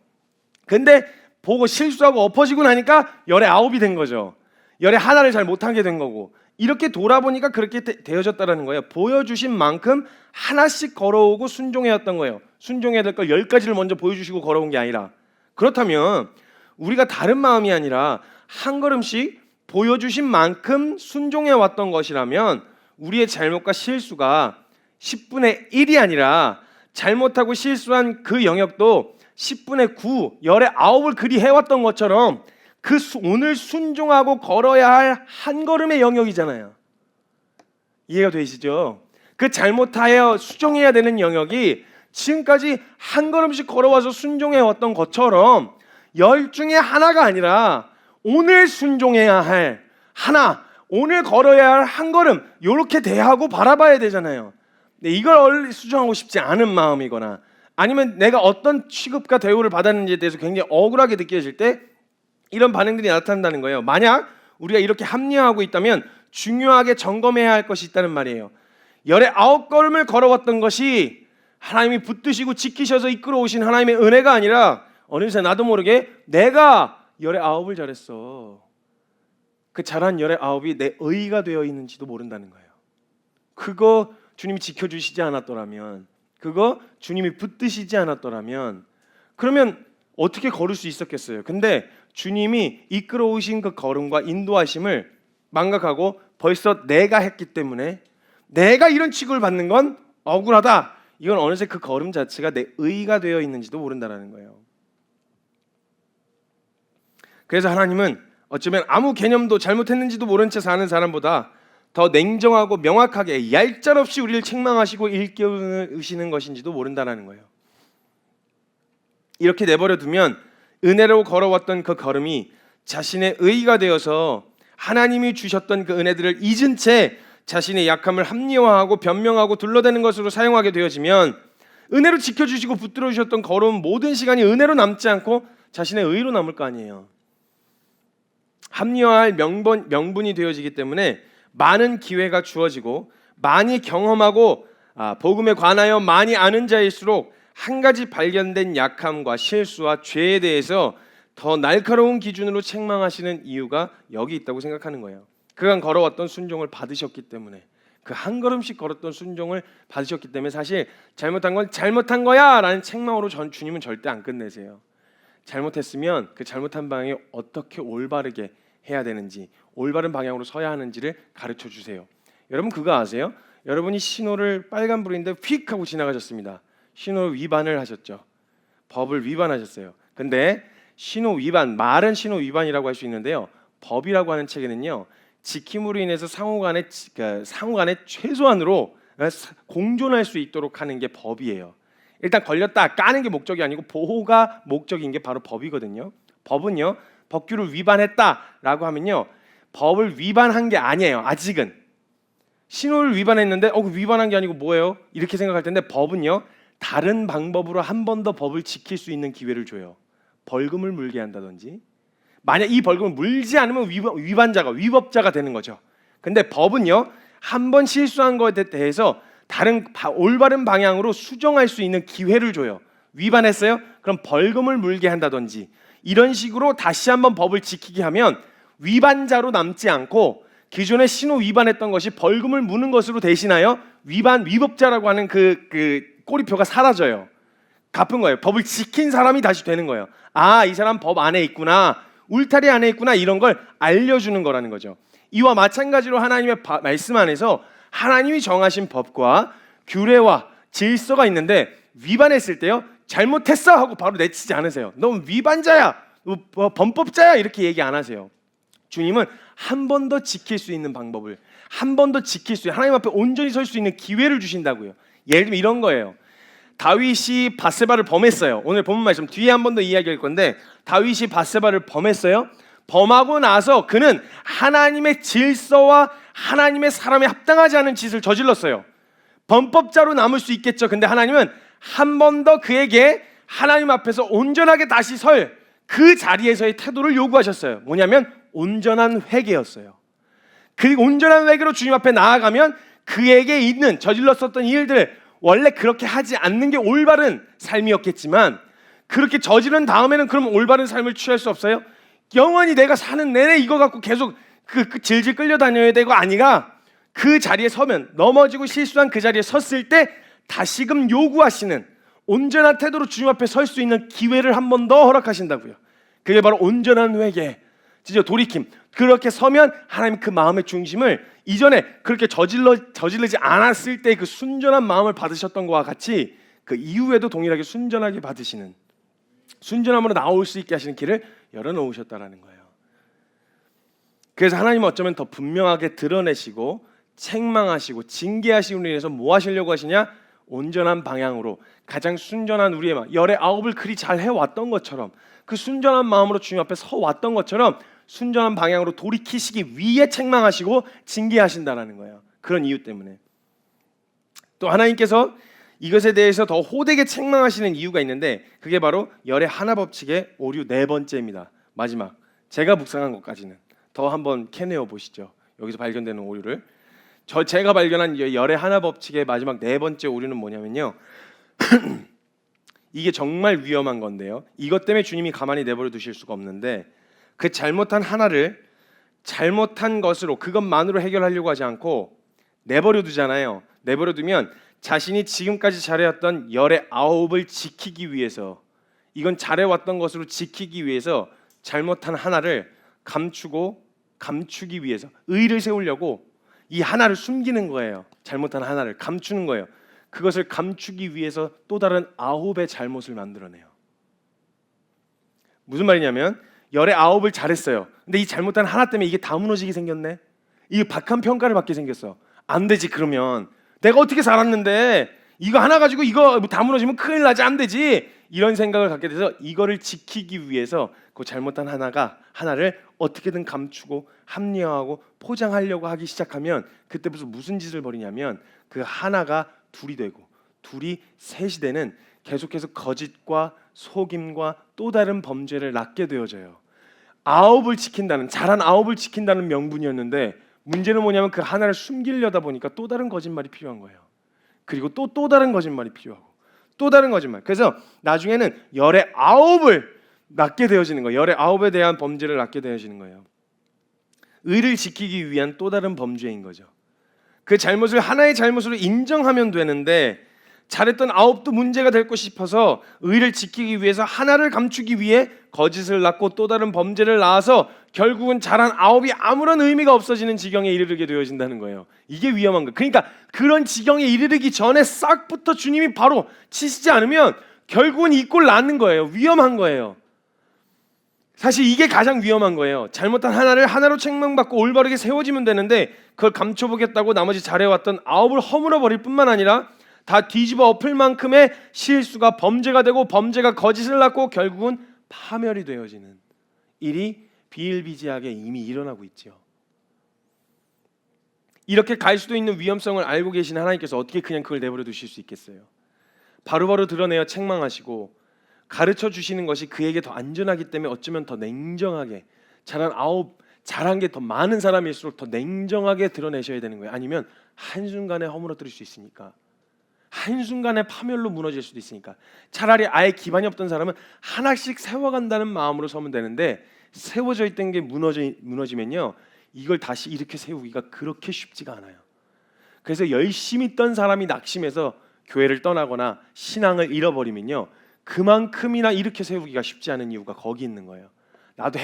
근데 보고 실수하고 엎어지고 나니까 열의 아홉이 된 거죠. 열의 하나를 잘 못하게 된 거고, 이렇게 돌아보니까 그렇게 되어졌다라는 거예요. 보여주신 만큼 하나씩 걸어오고 순종해왔던 거예요. 순종해야 될 걸 10가지를 먼저 보여주시고 걸어온 게 아니라. 그렇다면 우리가 다른 마음이 아니라 한 걸음씩 보여주신 만큼 순종해왔던 것이라면 우리의 잘못과 실수가 10분의 1이 아니라 잘못하고 실수한 그 영역도 10분의 9, 열의 9을 그리 해왔던 것처럼 오늘 순종하고 걸어야 할 한 걸음의 영역이잖아요. 이해가 되시죠? 그 잘못하여 수정해야 되는 영역이 지금까지 한 걸음씩 걸어와서 순종해왔던 것처럼 10 중에 하나가 아니라 오늘 순종해야 할 하나, 오늘 걸어야 할 한 걸음, 이렇게 대하고 바라봐야 되잖아요. 이걸 수정하고 싶지 않은 마음이거나 아니면 내가 어떤 취급과 대우를 받았는지에 대해서 굉장히 억울하게 느껴질 때 이런 반응들이 나타난다는 거예요. 만약 우리가 이렇게 합리화하고 있다면 중요하게 점검해야 할 것이 있다는 말이에요. 열의 9걸음을 걸어왔던 것이 하나님이 붙드시고 지키셔서 이끌어 오신 하나님의 은혜가 아니라 어느새 나도 모르게 내가 열의 9을 잘했어. 그 잘한 열의 9이 내 의의가 되어 있는지도 모른다는 거예요. 그거 주님이 지켜주시지 않았더라면, 그거 주님이 붙드시지 않았더라면 그러면 어떻게 걸을 수 있었겠어요? 근데 주님이 이끌어 오신 그 걸음과 인도하심을 망각하고 벌써 내가 했기 때문에 내가 이런 취급을 받는 건 억울하다. 이건 어느새 그 걸음 자체가 내 의의가 되어 있는지도 모른다는 거예요. 그래서 하나님은 어쩌면 아무 개념도 잘못했는지도 모른 채 사는 사람보다 더 냉정하고 명확하게 얄짤없이 우리를 책망하시고 일깨우시는 것인지도 모른다는 거예요. 이렇게 내버려 두면 은혜로 걸어왔던 그 걸음이 자신의 의의가 되어서 하나님이 주셨던 그 은혜들을 잊은 채 자신의 약함을 합리화하고 변명하고 둘러대는 것으로 사용하게 되어지면 은혜로 지켜주시고 붙들어 주셨던 걸어온 모든 시간이 은혜로 남지 않고 자신의 의의로 남을 거 아니에요. 합리화할 명분이 되어지기 때문에 많은 기회가 주어지고 많이 경험하고 복음에 관하여 많이 아는 자일수록 한 가지 발견된 약함과 실수와 죄에 대해서 더 날카로운 기준으로 책망하시는 이유가 여기 있다고 생각하는 거예요. 그간 걸어왔던 순종을 받으셨기 때문에, 그 한 걸음씩 걸었던 순종을 받으셨기 때문에 사실 잘못한 건 잘못한 거야 라는 책망으로 주님은 절대 안 끝내세요. 잘못했으면 그 잘못한 방향이 어떻게 올바르게 해야 되는지, 올바른 방향으로 서야 하는지를 가르쳐 주세요. 여러분 그거 아세요? 여러분이 신호를 빨간불인데 휙 하고 지나가셨습니다. 신호 위반을 하셨죠. 법을 위반하셨어요. 근데 신호 위반, 말은 신호 위반이라고 할 수 있는데요, 법이라고 하는 책에는요, 지킴으로 인해서 상호간에 최소한으로 공존할 수 있도록 하는 게 법이에요. 일단 걸렸다 까는 게 목적이 아니고 보호가 목적인 게 바로 법이거든요. 법은요, 법규를 위반했다라고 하면요, 법을 위반한 게 아니에요. 아직은 신호를 위반했는데 위반한 게 아니고 뭐예요? 이렇게 생각할 텐데, 법은요, 다른 방법으로 한 번 더 법을 지킬 수 있는 기회를 줘요. 벌금을 물게 한다든지, 만약 이 벌금을 물지 않으면 위법자가 되는 거죠. 근데 법은요, 한 번 실수한 것에 대해서 다른 올바른 방향으로 수정할 수 있는 기회를 줘요. 위반했어요? 그럼 벌금을 물게 한다든지 이런 식으로 다시 한번 법을 지키게 하면 위반자로 남지 않고 기존에 신호 위반했던 것이 벌금을 무는 것으로 대신하여 위법자라고 하는 그 꼬리표가 사라져요. 갚은 거예요. 법을 지킨 사람이 다시 되는 거예요. 이 사람 법 안에 있구나, 울타리 안에 있구나, 이런 걸 알려주는 거라는 거죠. 이와 마찬가지로 하나님의 말씀 안에서 하나님이 정하신 법과 규례와 질서가 있는데, 위반했을 때요, 잘못했어 하고 바로 내치지 않으세요. 너 위반자야, 너 범법자야, 이렇게 얘기 안 하세요. 주님은 한 번 더 지킬 수 있는 방법을, 한 번 더 지킬 수 있는, 하나님 앞에 온전히 설 수 있는 기회를 주신다고요. 예를 들면 이런 거예요. 다윗이 밧세바를 범했어요. 오늘 본문 말씀 뒤에 한 번 더 이야기할 건데, 다윗이 밧세바를 범했어요. 범하고 나서 그는 하나님의 질서와 하나님의 사람에 합당하지 않은 짓을 저질렀어요. 범법자로 남을 수 있겠죠. 근데 하나님은 한 번 더 그에게 하나님 앞에서 온전하게 다시 설 그 자리에서의 태도를 요구하셨어요. 뭐냐면 온전한 회개였어요. 그 온전한 회개로 주님 앞에 나아가면 그에게 있는 저질렀었던 일들, 원래 그렇게 하지 않는 게 올바른 삶이었겠지만, 그렇게 저지른 다음에는 그럼 올바른 삶을 취할 수 없어요? 영원히 내가 사는 내내 이거 갖고 계속 그 질질 끌려다녀야 되고 아니라, 그 자리에 서면, 넘어지고 실수한 그 자리에 섰을 때 다시금 요구하시는 온전한 태도로 주님 앞에 설 수 있는 기회를 한 번 더 허락하신다고요. 그게 바로 온전한 회개, 진짜 돌이킴. 그렇게 서면 하나님 그 마음의 중심을 이전에 그렇게 저지르지 않았을 때 그 순전한 마음을 받으셨던 것과 같이 그 이후에도 동일하게 순전하게 받으시는, 순전함으로 나올 수 있게 하시는 길을 열어놓으셨다라는 거예요. 그래서 하나님은 어쩌면 더 분명하게 드러내시고 책망하시고 징계하시고 인해서 뭐 하시려고 하시냐? 온전한 방향으로, 가장 순전한 우리의 마음, 열의 아홉을 그리 잘 해왔던 것처럼, 그 순전한 마음으로 주님 앞에 서왔던 것처럼 순전한 방향으로 돌이키시기 위해 책망하시고 징계하신다라는 거예요. 그런 이유 때문에. 또 하나님께서 이것에 대해서 더 호되게 책망하시는 이유가 있는데, 그게 바로 열의 하나 법칙의 오류 네 번째입니다. 마지막, 제가 묵상한 것까지는 더 한번 캐내어 보시죠. 여기서 발견되는 오류를. 제가 발견한 열의 하나 법칙의 마지막 네 번째 오류는 뭐냐면요, 이게 정말 위험한 건데요, 이것 때문에 주님이 가만히 내버려 두실 수가 없는데, 그 잘못한 하나를 잘못한 것으로, 그것만으로 해결하려고 하지 않고 내버려 두잖아요. 내버려 두면 자신이 지금까지 잘해왔던 열의 아홉을 지키기 위해서, 이건 잘해왔던 것으로 지키기 위해서 잘못한 하나를 감추기 위해서 의를 세우려고 이 하나를 숨기는 거예요. 잘못한 하나를 감추는 거예요. 그것을 감추기 위해서 또 다른 아홉의 잘못을 만들어내요. 무슨 말이냐면, 열의 아홉을 잘했어요. 근데 이 잘못한 하나 때문에 이게 다 무너지게 생겼네. 이게 박한 평가를 받게 생겼어. 안 되지. 그러면 내가 어떻게 살았는데 이거 하나 가지고 이거 다 무너지면 큰일 나지, 안 되지. 이런 생각을 갖게 돼서 이거를 지키기 위해서 그 잘못한 하나를 어떻게든 감추고 합리화하고 포장하려고 하기 시작하면, 그때부터 무슨 짓을 벌이냐면 그 하나가 둘이 되고 둘이 셋이 되는, 계속해서 거짓과 속임과 또 다른 범죄를 낳게 되어져요. 아홉을 지킨다는, 잘한 아홉을 지킨다는 명분이었는데, 문제는 뭐냐면 그 하나를 숨기려다 보니까 또 다른 거짓말이 필요한 거예요. 그리고 또 다른 거짓말이 필요하고 또 다른 거짓말. 그래서 나중에는 열의 아홉을 낳게 되어지는 거예요. 열의 아홉에 대한 범죄를 낳게 되어지는 거예요. 의를 지키기 위한 또 다른 범죄인 거죠. 그 잘못을 하나의 잘못으로 인정하면 되는데 잘했던 아홉도 문제가 될 것 싶어서 의를 지키기 위해서 하나를 감추기 위해 거짓을 낳고 또 다른 범죄를 낳아서 결국은 잘한 아홉이 아무런 의미가 없어지는 지경에 이르게 되어진다는 거예요. 이게 위험한 거예요. 그러니까 그런 지경에 이르기 전에 싹부터 주님이 바로 치시지 않으면 결국은 이 꼴 낳는 거예요. 위험한 거예요. 사실 이게 가장 위험한 거예요. 잘못한 하나를 하나로 책망받고 올바르게 세워지면 되는데 그걸 감춰보겠다고 나머지 잘해왔던 아홉을 허물어버릴 뿐만 아니라 다 뒤집어 엎을 만큼의 실수가 범죄가 되고 범죄가 거짓을 낳고 결국은 파멸이 되어지는 일이 비일비재하게 이미 일어나고 있죠. 이렇게 갈 수도 있는 위험성을 알고 계신 하나님께서 어떻게 그냥 그걸 내버려 두실 수 있겠어요? 바로바로 드러내어 책망하시고 가르쳐 주시는 것이 그에게 더 안전하기 때문에 어쩌면 더 냉정하게 잘한 게 더 많은 사람일수록 더 냉정하게 드러내셔야 되는 거예요. 아니면 한순간에 허물어뜨릴 수 있으니까, 한순간에 파멸로 무너질 수도 있으니까 차라리 아예 기반이 없던 사람은 하나씩 세워간다는 마음으로 서면 되는데 세워져 있던 게 무너지면요 이걸 다시 이렇게 세우기가 그렇게 쉽지가 않아요. 그래서 열심히 떤 사람이 낙심해서 교회를 떠나거나 신앙을 잃어버리면요 그만큼이나 이렇게 세우기가 쉽지 않은 이유가 거기 있는 거예요. 나도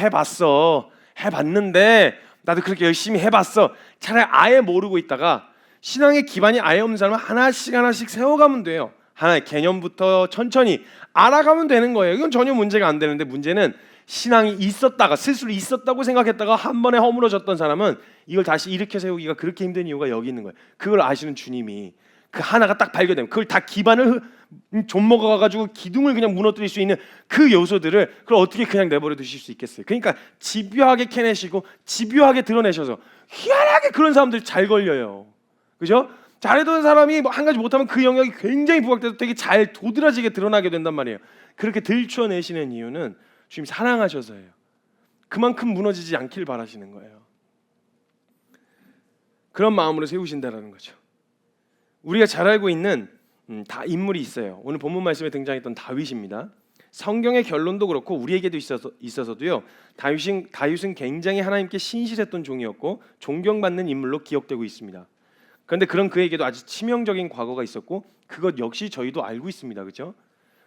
해봤는데 나도 그렇게 열심히 해봤어. 차라리 아예 모르고 있다가 신앙의 기반이 아예 없는 사람은 하나씩 세워가면 돼요. 하나의 개념부터 천천히 알아가면 되는 거예요. 이건 전혀 문제가 안 되는데 문제는 신앙이 있었다가 스스로 있었다고 생각했다가 한 번에 허물어졌던 사람은 이걸 다시 일으켜 세우기가 그렇게 힘든 이유가 여기 있는 거예요. 그걸 아시는 주님이 그 하나가 딱 발견되면 그걸 다 기반을 좀 먹어가지고 기둥을 그냥 무너뜨릴 수 있는 그 요소들을 그걸 어떻게 그냥 내버려 두실 수 있겠어요? 그러니까 집요하게 캐내시고 집요하게 드러내셔서 희한하게 그런 사람들 잘 걸려요. 그죠? 잘해던 사람이 한 가지 못하면 그 영역이 굉장히 부각돼서 되게 잘 도드라지게 드러나게 된단 말이에요. 그렇게 들춰내시는 이유는 주님 사랑하셔서예요. 그만큼 무너지지 않길 바라시는 거예요. 그런 마음으로 세우신다라는 거죠. 우리가 잘 알고 있는 다 인물이 있어요. 오늘 본문 말씀에 등장했던 다윗입니다. 성경의 결론도 그렇고 우리에게도 있어서도요. 다윗은 굉장히 하나님께 신실했던 종이었고 존경받는 인물로 기억되고 있습니다. 그런데 그런 그에게도 아주 치명적인 과거가 있었고 그것 역시 저희도 알고 있습니다. 그렇죠?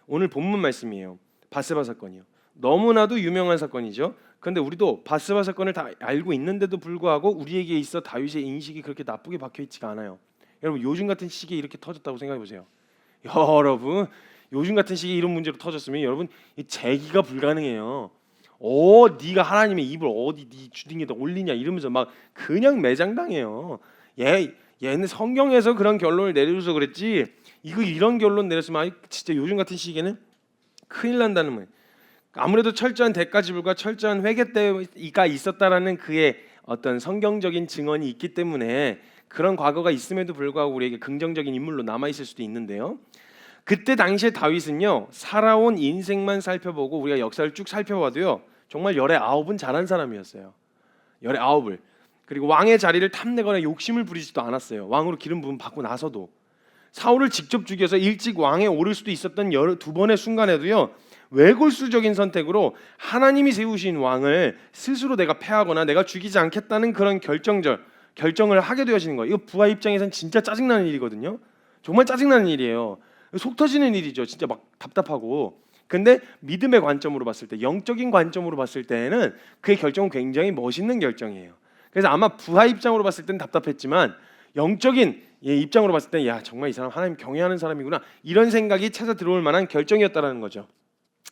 오늘 본문 말씀이에요. 바세바 사건이요. 너무나도 유명한 사건이죠. 그런데 우리도 바세바 사건을 다 알고 있는데도 불구하고 우리에게 있어 다윗의 인식이 그렇게 나쁘게 박혀 있지가 않아요. 여러분 요즘 같은 시기에 이렇게 터졌다고 생각해 보세요. 여러분 요즘 같은 시기에 이런 문제로 터졌으면 여러분 재기가 불가능해요. 네가 하나님의 입을 어디 네 주둥이에다 올리냐 이러면서 막 그냥 매장당해요. 얘는 성경에서 그런 결론을 내려줘서 그랬지 이런 결론 내렸으면 진짜 요즘 같은 시기에는 큰일 난다는 거예요. 아무래도 철저한 대가 지불과 철저한 회개 때가 있었다라는 그의 어떤 성경적인 증언이 있기 때문에 그런 과거가 있음에도 불구하고 우리에게 긍정적인 인물로 남아있을 수도 있는데요. 그때 당시에 다윗은요 살아온 인생만 살펴보고 우리가 역사를 쭉 살펴봐도요 정말 열의 아홉은 잘한 사람이었어요. 열의 아홉을. 그리고 왕의 자리를 탐내거나 욕심을 부리지도 않았어요. 왕으로 기름 부음 받고 나서도 사울을 직접 죽여서 일찍 왕에 오를 수도 있었던 12번의 순간에도요 외골수적인 선택으로 하나님이 세우신 왕을 스스로 내가 패하거나 내가 죽이지 않겠다는 그런 결정을 하게 되어지는 거예요. 이거 부하 입장에선 진짜 짜증나는 일이거든요. 정말 짜증나는 일이에요. 속 터지는 일이죠. 진짜 막 답답하고. 근데 믿음의 관점으로 봤을 때, 영적인 관점으로 봤을 때는 그의 결정은 굉장히 멋있는 결정이에요. 그래서 아마 부하 입장으로 봤을 때는 답답했지만 영적인 입장으로 봤을 때 야 정말 이 사람 하나님 경외하는 사람이구나 이런 생각이 찾아 들어올 만한 결정이었다라는 거죠.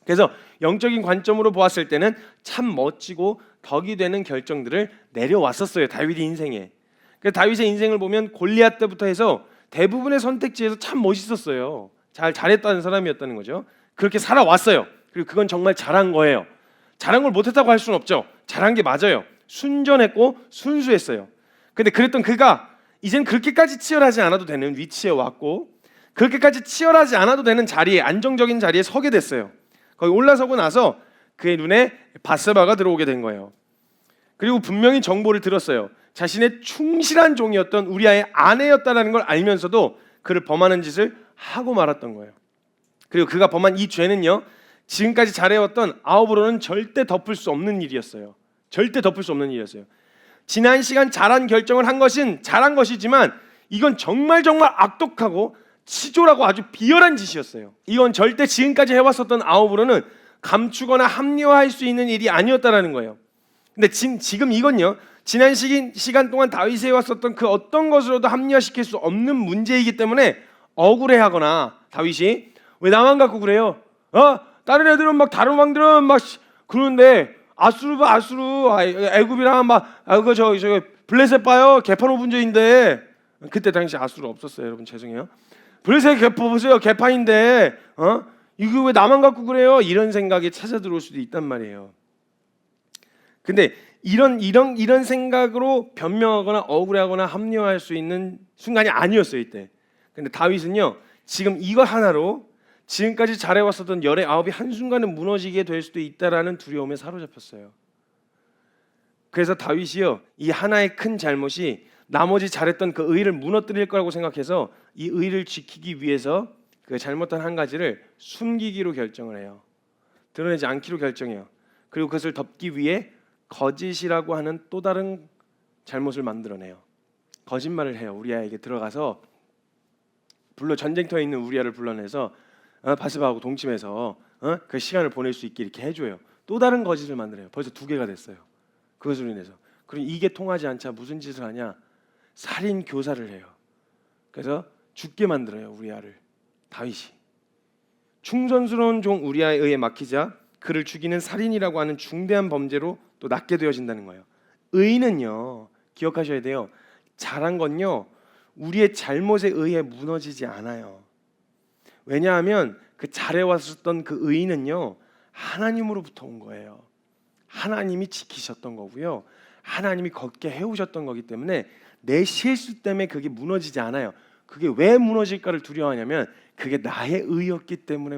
그래서 영적인 관점으로 보았을 때는 참 멋지고 덕이 되는 결정들을 내려왔었어요. 다윗의 인생에. 그래서 다윗의 인생을 보면 골리앗 때부터 해서 대부분의 선택지에서 참 멋있었어요. 잘했다는 사람이었다는 거죠. 그렇게 살아왔어요. 그리고 그건 정말 잘한 거예요. 잘한 걸 못했다고 할 수는 없죠. 잘한 게 맞아요. 순전했고 순수했어요. 근데 그랬던 그가 이젠 그렇게까지 치열하지 않아도 되는 위치에 왔고 그렇게까지 치열하지 않아도 되는 자리에 안정적인 자리에 서게 됐어요. 거기 올라서고 나서 그의 눈에 바세바가 들어오게 된 거예요. 그리고 분명히 정보를 들었어요. 자신의 충실한 종이었던 우리아의 아내였다는 걸 알면서도 그를 범하는 짓을 하고 말았던 거예요. 그리고 그가 범한 이 죄는요, 지금까지 잘해왔던 아홉으로는 절대 덮을 수 없는 일이었어요. 절대 덮을 수 없는 일이었어요. 지난 시간 잘한 결정을 한 것은 잘한 것이지만 이건 정말 악독하고 치졸하고 아주 비열한 짓이었어요. 이건 절대 지금까지 해왔었던 아홉으로는 감추거나 합리화할 수 있는 일이 아니었다라는 거예요. 근데 지금 이건요, 지난 시간 동안 다윗이 해왔었던 그 어떤 것으로도 합리화시킬 수 없는 문제이기 때문에 억울해하거나 다윗이 왜 나만 갖고 그래요? 다른 애들은 막 다른 왕들은 막 그러는데 아수르 애굽이랑 막 저 블레셋 봐요. 개판 5분제인데 그때 당시 아수르 없었어요. 여러분 죄송해요. 블레셋 보세요. 개판인데 이거 왜 나만 갖고 그래요? 이런 생각이 찾아 들어올 수도 있단 말이에요. 근데 이런 생각으로 변명하거나 억울해하거나 합리화할 수 있는 순간이 아니었어요 이때. 근데 다윗은요 지금 이거 하나로 지금까지 잘해왔었던 열의 아홉이 한순간에 무너지게 될 수도 있다라는 두려움에 사로잡혔어요. 그래서 다윗이요 이 하나의 큰 잘못이 나머지 잘했던 그 의를 무너뜨릴 거라고 생각해서 이 의를 지키기 위해서 그 잘못한 한 가지를 숨기기로 결정을 해요. 드러내지 않기로 결정해요. 그리고 그것을 덮기 위해 거짓이라고 하는 또 다른 잘못을 만들어내요. 거짓말을 해요. 우리아에게 들어가서 전쟁터에 있는 우리아를 불러내서 바스바하고 동침해서 그 시간을 보낼 수 있게 이렇게 해줘요. 또 다른 거짓을 만들어요. 벌써 2개가 됐어요. 그것으로 인해서. 그럼 이게 통하지 않자 무슨 짓을 하냐? 살인 교사를 해요. 그래서 죽게 만들어요. 우리아를. 다윗이. 충성스러운 종 우리아에 의해 막히자 그를 죽이는 살인이라고 하는 중대한 범죄로 또 낫게 되어진다는 거예요. 의는요. 기억하셔야 돼요. 잘한 건요. 우리의 잘못에 의해 무너지지 않아요. 왜냐하면 그 잘해왔었던 그 의는요 하나님으로부터 온 거예요. 하나님이 지키셨던 거고요. 하나님이 걷게 해오셨던 거기 때문에 내 실수 때문에 그게 무너지지 않아요. 그게 왜 무너질까를 두려워하냐면 그게 나의 의였기 때문에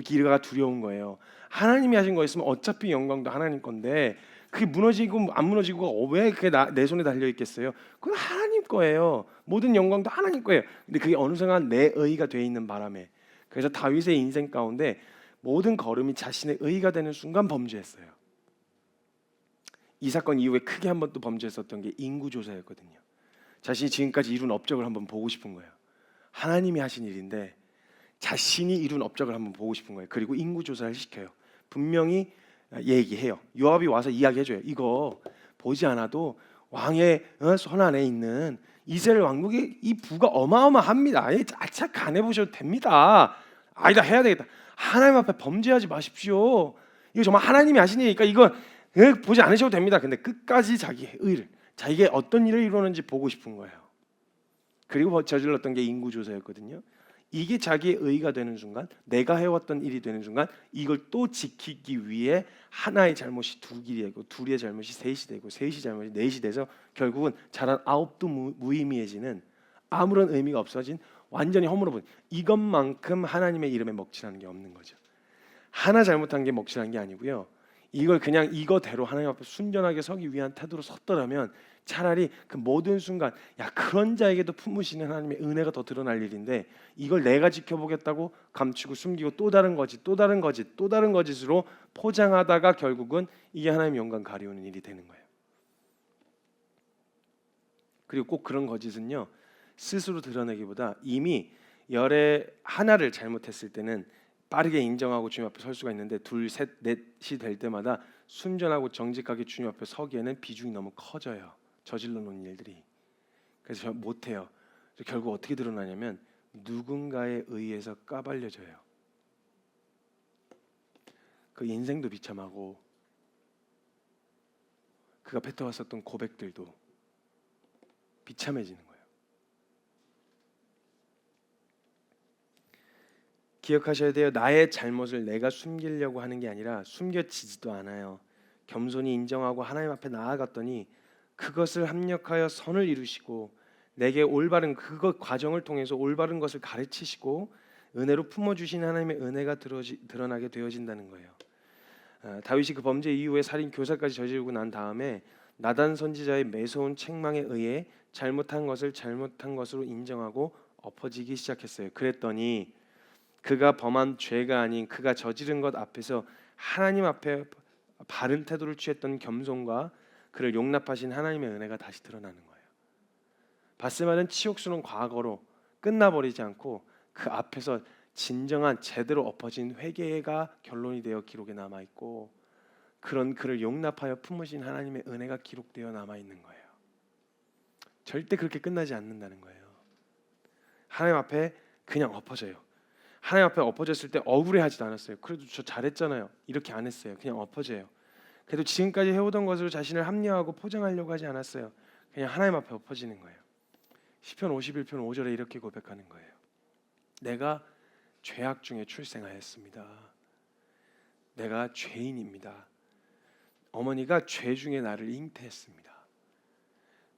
기가 두려운 거예요. 하나님이 하신 거였으면 어차피 영광도 하나님 건데 그게 무너지고 안 무너지고 왜 그게 내 손에 달려 있겠어요? 그건 하나님 거예요. 모든 영광도 하나님 거예요. 근데 그게 어느 순간 내 의가 돼 있는 바람에 그래서 다윗의 인생 가운데 모든 걸음이 자신의 의가 되는 순간 범죄했어요. 이 사건 이후에 크게 한번 또 범죄했었던 게 인구조사였거든요. 자신이 지금까지 이룬 업적을 한번 보고 싶은 거예요. 하나님이 하신 일인데 자신이 이룬 업적을 한번 보고 싶은 거예요. 그리고 인구조사를 시켜요. 분명히 얘기해요. 요압이 와서 이야기해줘요. 이거 보지 않아도 왕의 손 안에 있는 이스라엘 왕국의 이 부가 어마어마합니다. 잘 간해보셔도 됩니다. 아니다 해야 되겠다. 하나님 앞에 범죄하지 마십시오. 이거 정말 하나님이 하신 일이니까 이거 보지 않으셔도 됩니다. 근데 끝까지 자기의 의를 자기가 어떤 일을 이루는지 보고 싶은 거예요. 그리고 저질렀던 게 인구조사였거든요. 이게 자기의 의가 되는 순간 내가 해왔던 일이 되는 순간 이걸 또 지키기 위해 하나의 잘못이 2개 되고 둘의 잘못이 3이 되고 셋이 잘못이 4이 돼서 결국은 잘한 9도 무의미해지는 아무런 의미가 없어진 완전히 허물어버린 이것만큼 하나님의 이름에 먹칠하는 게 없는 거죠. 하나 잘못한 게 먹칠한 게 아니고요. 이걸 그냥 이거대로 하나님 앞에 순전하게 서기 위한 태도로 섰더라면 차라리 그 모든 순간 그런 자에게도 품으시는 하나님의 은혜가 더 드러날 일인데 이걸 내가 지켜보겠다고 감추고 숨기고 또 다른 거짓으로 포장하다가 결국은 이게 하나님 영광 가리우는 일이 되는 거예요. 그리고 꼭 그런 거짓은요 스스로 드러내기보다 이미 열의 하나를 잘못했을 때는 빠르게 인정하고 주님 앞에 설 수가 있는데 2, 3, 4이 될 때마다 순전하고 정직하게 주님 앞에 서기에는 비중이 너무 커져요. 저질러 놓은 일들이. 그래서 저 못해요. 결국 어떻게 드러나냐면 누군가에 의해서 까발려져요. 그 인생도 비참하고 그가 뱉어왔었던 고백들도 비참해지는 거예요. 기억하셔야 돼요. 나의 잘못을 내가 숨기려고 하는 게 아니라 숨겨지지도 않아요. 겸손히 인정하고 하나님 앞에 나아갔더니 그것을 합력하여 선을 이루시고 내게 올바른 그것 과정을 통해서 올바른 것을 가르치시고 은혜로 품어주신 하나님의 은혜가 드러나게 되어진다는 거예요. 다윗이 그 범죄 이후에 살인 교사까지 저지르고 난 다음에 나단 선지자의 매서운 책망에 의해 잘못한 것을 잘못한 것으로 인정하고 엎어지기 시작했어요. 그랬더니 그가 범한 죄가 아닌 그가 저지른 것 앞에서 하나님 앞에 바른 태도를 취했던 겸손과 그를 용납하신 하나님의 은혜가 다시 드러나는 거예요. 바세바는 치욕스러운 과거로 끝나버리지 않고 그 앞에서 진정한 제대로 엎어진 회개가 결론이 되어 기록에 남아있고, 그런 그를 용납하여 품으신 하나님의 은혜가 기록되어 남아있는 거예요. 절대 그렇게 끝나지 않는다는 거예요. 하나님 앞에 그냥 엎어져요. 하나님 앞에 엎어졌을 때 억울해하지도 않았어요. 그래도 저 잘했잖아요. 이렇게 안 했어요. 그냥 엎어져요. 그래도 지금까지 해오던 것으로 자신을 합리화하고 포장하려고 하지 않았어요. 그냥 하나님 앞에 엎어지는 거예요. 시편 51편 5절에 이렇게 고백하는 거예요. 내가 죄악 중에 출생하였습니다. 내가 죄인입니다. 어머니가 죄 중에 나를 잉태했습니다.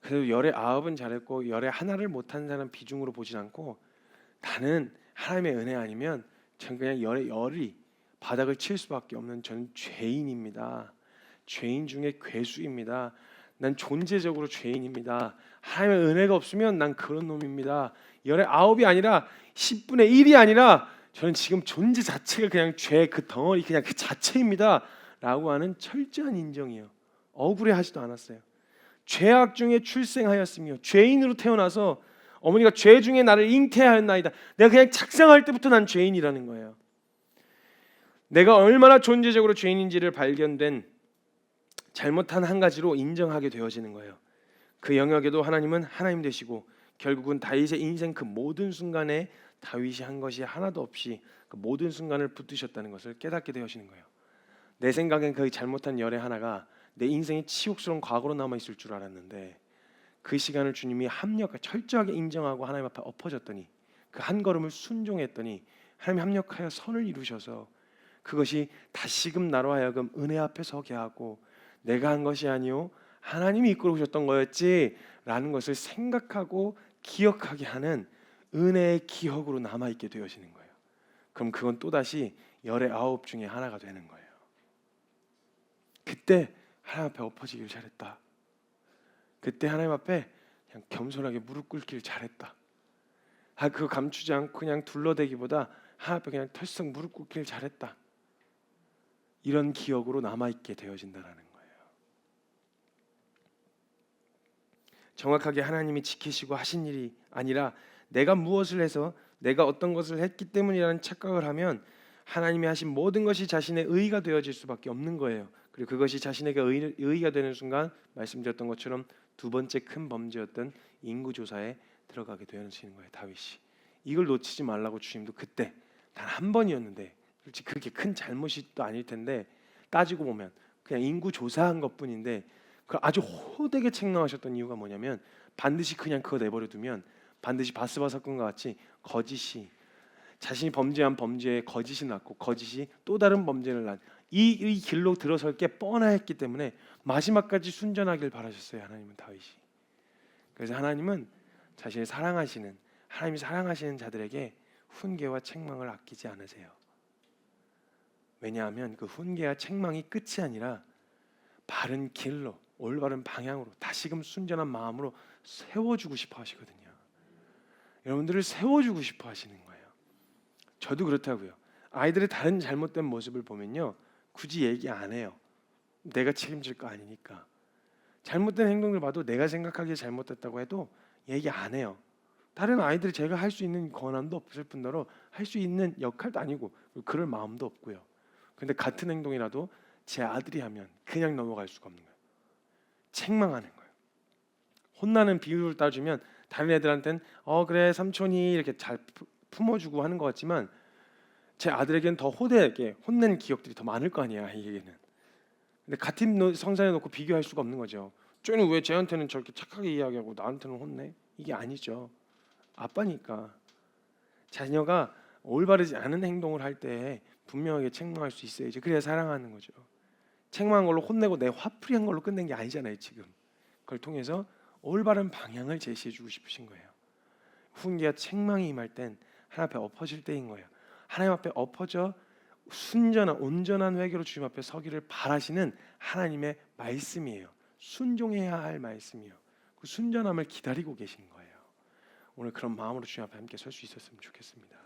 그래도 열의 9은 잘했고 열의 하나를 못한 사람 비중으로 보진 않고, 나는 하나님의 은혜 아니면 전 그냥 열의 열이 바닥을 칠 수밖에 없는 저는 죄인입니다. 죄인 중에 괴수입니다. 난 존재적으로 죄인입니다. 하나님의 은혜가 없으면 난 그런 놈입니다. 열의 9이 아니라 10분의 1이 아니라 저는 지금 존재 자체가 그냥 죄 그 덩어리 그냥 그 자체입니다 라고 하는 철저한 인정이요. 억울해하지도 않았어요. 죄악 중에 출생하였으며 죄인으로 태어나서 어머니가 죄 중에 나를 잉태하였나이다. 내가 그냥 착상할 때부터 난 죄인이라는 거예요. 내가 얼마나 존재적으로 죄인인지를 발견된 잘못한 한 가지로 인정하게 되어지는 거예요. 그 영역에도 하나님은 하나님 되시고 결국은 다윗의 인생 그 모든 순간에 다윗이 한 것이 하나도 없이 그 모든 순간을 붙드셨다는 것을 깨닫게 되어지는 거예요. 내 생각엔 그 잘못한 열의 하나가 내 인생의 치욕스러운 과거로 남아있을 줄 알았는데, 그 시간을 주님이 철저하게 인정하고 하나님 앞에 엎어졌더니 그 한 걸음을 순종했더니 하나님이 합력하여 선을 이루셔서 그것이 다시금 나로 하여금 은혜 앞에 서게 하고, 내가 한 것이 아니요 하나님이 이끌어오셨던 거였지 라는 것을 생각하고 기억하게 하는 은혜의 기억으로 남아있게 되어지는 거예요. 그럼 그건 또다시 열의 9 중에 하나가 되는 거예요. 그때 하나님 앞에 엎어지길 잘했다. 그때 하나님 앞에 그냥 겸손하게 무릎 꿇기를 잘했다. 그거 감추지 않고 그냥 둘러대기보다 하나님 앞에 그냥 털썩 무릎 꿇기를 잘했다. 이런 기억으로 남아있게 되어진다는 거예요. 정확하게 하나님이 지키시고 하신 일이 아니라 내가 무엇을 해서 내가 어떤 것을 했기 때문이라는 착각을 하면 하나님이 하신 모든 것이 자신의 의의가 되어질 수밖에 없는 거예요. 그리고 그것이 자신에게 의의가 되는 순간 말씀드렸던 것처럼 두 번째 큰 범죄였던 인구조사에 들어가게 되어지는 거예요. 다윗이 이걸 놓치지 말라고 주님도 그때 단 한 번이었는데, 솔직히 그렇게 큰 잘못이 또 아닐 텐데 따지고 보면 그냥 인구조사한 것뿐인데 그걸 아주 호되게 책망하셨던 이유가 뭐냐면, 반드시 그냥 그거 내버려 두면 반드시 바스바 사건과 같이 거짓이 자신이 범죄한 범죄에 거짓이 났고 거짓이 또 다른 범죄를 난 이 길로 들어설 게 뻔하였기 때문에 마지막까지 순전하길 바라셨어요. 하나님은 다윗이. 그래서 하나님은 자신을 사랑하시는 하나님이 사랑하시는 자들에게 훈계와 책망을 아끼지 않으세요. 왜냐하면 그 훈계와 책망이 끝이 아니라 바른 길로 올바른 방향으로 다시금 순전한 마음으로 세워주고 싶어 하시거든요. 여러분들을 세워주고 싶어 하시는 거예요. 저도 그렇다고요. 아이들의 다른 잘못된 모습을 보면요, 굳이 얘기 안 해요. 내가 책임질 거 아니니까. 잘못된 행동을 봐도 내가 생각하기에 잘못됐다고 해도 얘기 안 해요. 다른 아이들이 제가 할 수 있는 권한도 없을 뿐더러 할 수 있는 역할도 아니고 그럴 마음도 없고요. 근데 같은 행동이라도 제 아들이 하면 그냥 넘어갈 수가 없는 거예요. 책망하는 거예요. 혼나는 비율을 따지면 다른 애들한테는 그래 삼촌이 이렇게 잘 품어주고 하는 것 같지만 제 아들에게는 더 호되게 혼낸 기억들이 더 많을 거 아니야, 이게는. 근데 같은 성산에 놓고 비교할 수가 없는 거죠. 쟤는 왜 쟤한테는 저렇게 착하게 이야기하고 나한테는 혼내? 이게 아니죠. 아빠니까. 자녀가 올바르지 않은 행동을 할 때 분명하게 책망할 수 있어야지. 그래야 사랑하는 거죠. 책망한 걸로 혼내고 내 화풀이한 걸로 끝낸 게 아니잖아요, 지금. 그걸 통해서 올바른 방향을 제시해주고 싶으신 거예요. 훈계와 책망이 임할 땐 하나님 앞에 엎어질 때인 거예요. 하나님 앞에 엎어져 순전한 온전한 회개로 주님 앞에 서기를 바라시는 하나님의 말씀이에요. 순종해야 할 말씀이요. 그 순전함을 기다리고 계신 거예요. 오늘 그런 마음으로 주님 앞에 함께 설 수 있었으면 좋겠습니다.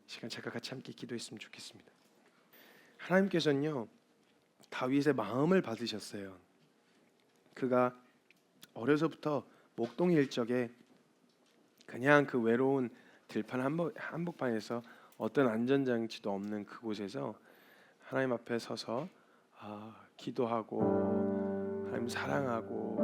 시간 제가 같이 함께 기도했으면 좋겠습니다. 하나님께서는요 다윗의 마음을 받으셨어요. 그가 어려서부터 목동일 적에 그냥 그 외로운 들판 한복판에서 어떤 안전장치도 없는 그곳에서 하나님 앞에 서서 기도하고 하나님 사랑하고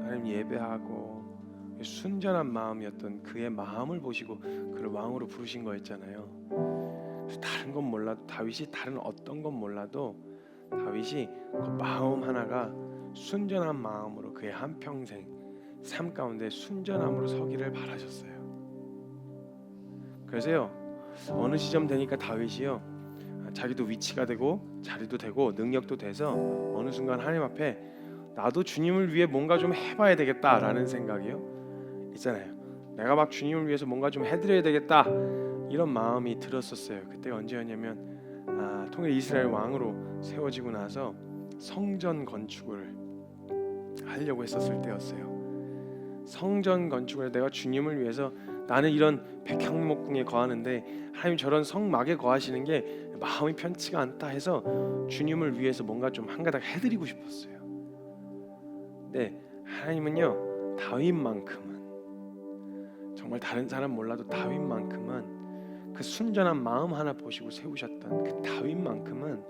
하나님 예배하고 순전한 마음이었던 그의 마음을 보시고 그를 왕으로 부르신 거였잖아요. 다른 건 몰라도 다윗이 다른 어떤 건 몰라도 다윗이 그 마음 하나가 순전한 마음으로 그의 한평생 삶 가운데 순전함으로 서기를 바라셨어요. 그래서요 어느 시점 되니까 다윗이요 자기도 위치가 되고 자리도 되고 능력도 돼서 어느 순간 하나님 앞에 나도 주님을 위해 뭔가 좀 해봐야 되겠다라는 생각이요 있잖아요. 내가 막 주님을 위해서 뭔가 좀 해드려야 되겠다 이런 마음이 들었었어요. 그때 언제였냐면 통일 이스라엘 왕으로 세워지고 나서 성전 건축을 하려고 했었을 때였어요. 성전 건축을 내가 주님을 위해서 나는 이런 백향목궁에 거하는데 하나님 저런 성막에 거하시는 게 마음이 편치가 않다 해서 주님을 위해서 뭔가 좀 한가닥 해드리고 싶었어요. 근데 하나님은요 다윗만큼은 정말 다른 사람 몰라도 다윗만큼은 그 순전한 마음 하나 보시고 세우셨던 그 다윗만큼은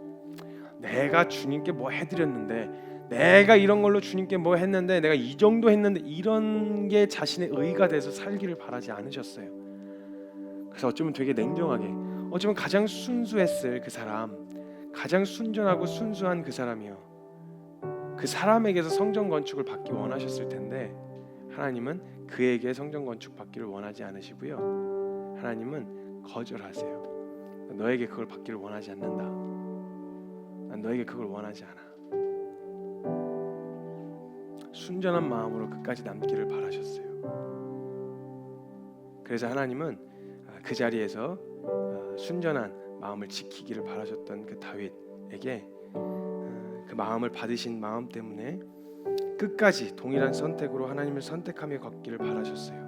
내가 주님께 뭐 해드렸는데 내가 이런 걸로 주님께 뭐 했는데 내가 이 정도 했는데 이런 게 자신의 의가 돼서 살기를 바라지 않으셨어요. 그래서 어쩌면 되게 냉정하게 어쩌면 가장 순수했을 그 사람 가장 순전하고 순수한 그 사람이요 그 사람에게서 성전 건축을 받기 원하셨을 텐데 하나님은 그에게 성전 건축 받기를 원하지 않으시고요 하나님은 거절하세요. 너에게 그걸 받기를 원하지 않는다. 난 너에게 그걸 원하지 않아. 순전한 마음으로 끝까지 남기를 바라셨어요. 그래서 하나님은 그 자리에서 순전한 마음을 지키기를 바라셨던 그 다윗에게 그 마음을 받으신 마음 때문에 끝까지 동일한 선택으로 하나님을 선택하며 걷기를 바라셨어요.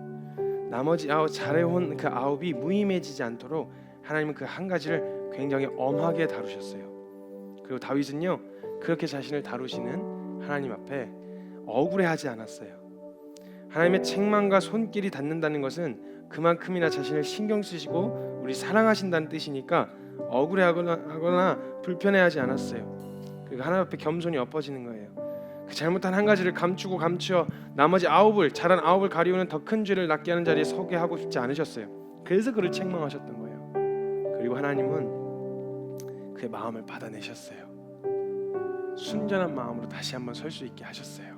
나머지 잘해온 그 9이 무의미해지지 않도록 하나님은 그 한 가지를 굉장히 엄하게 다루셨어요. 그리고 다윗은요 그렇게 자신을 다루시는 하나님 앞에 억울해하지 않았어요. 하나님의 책망과 손길이 닿는다는 것은 그만큼이나 자신을 신경 쓰시고 우리 사랑하신다는 뜻이니까 억울해하거나 불편해하지 않았어요. 그리고 하나님 앞에 겸손히 엎어지는 거예요. 그 잘못한 한 가지를 감추어 나머지 9을 잘한 9을 가리우는 더 큰 죄를 낫게 하는 자리에 서게 하고 싶지 않으셨어요. 그래서 그를 책망하셨던 거예요. 그리고 하나님은 그의 마음을 받아내셨어요. 순전한 마음으로 다시 한번 설 수 있게 하셨어요.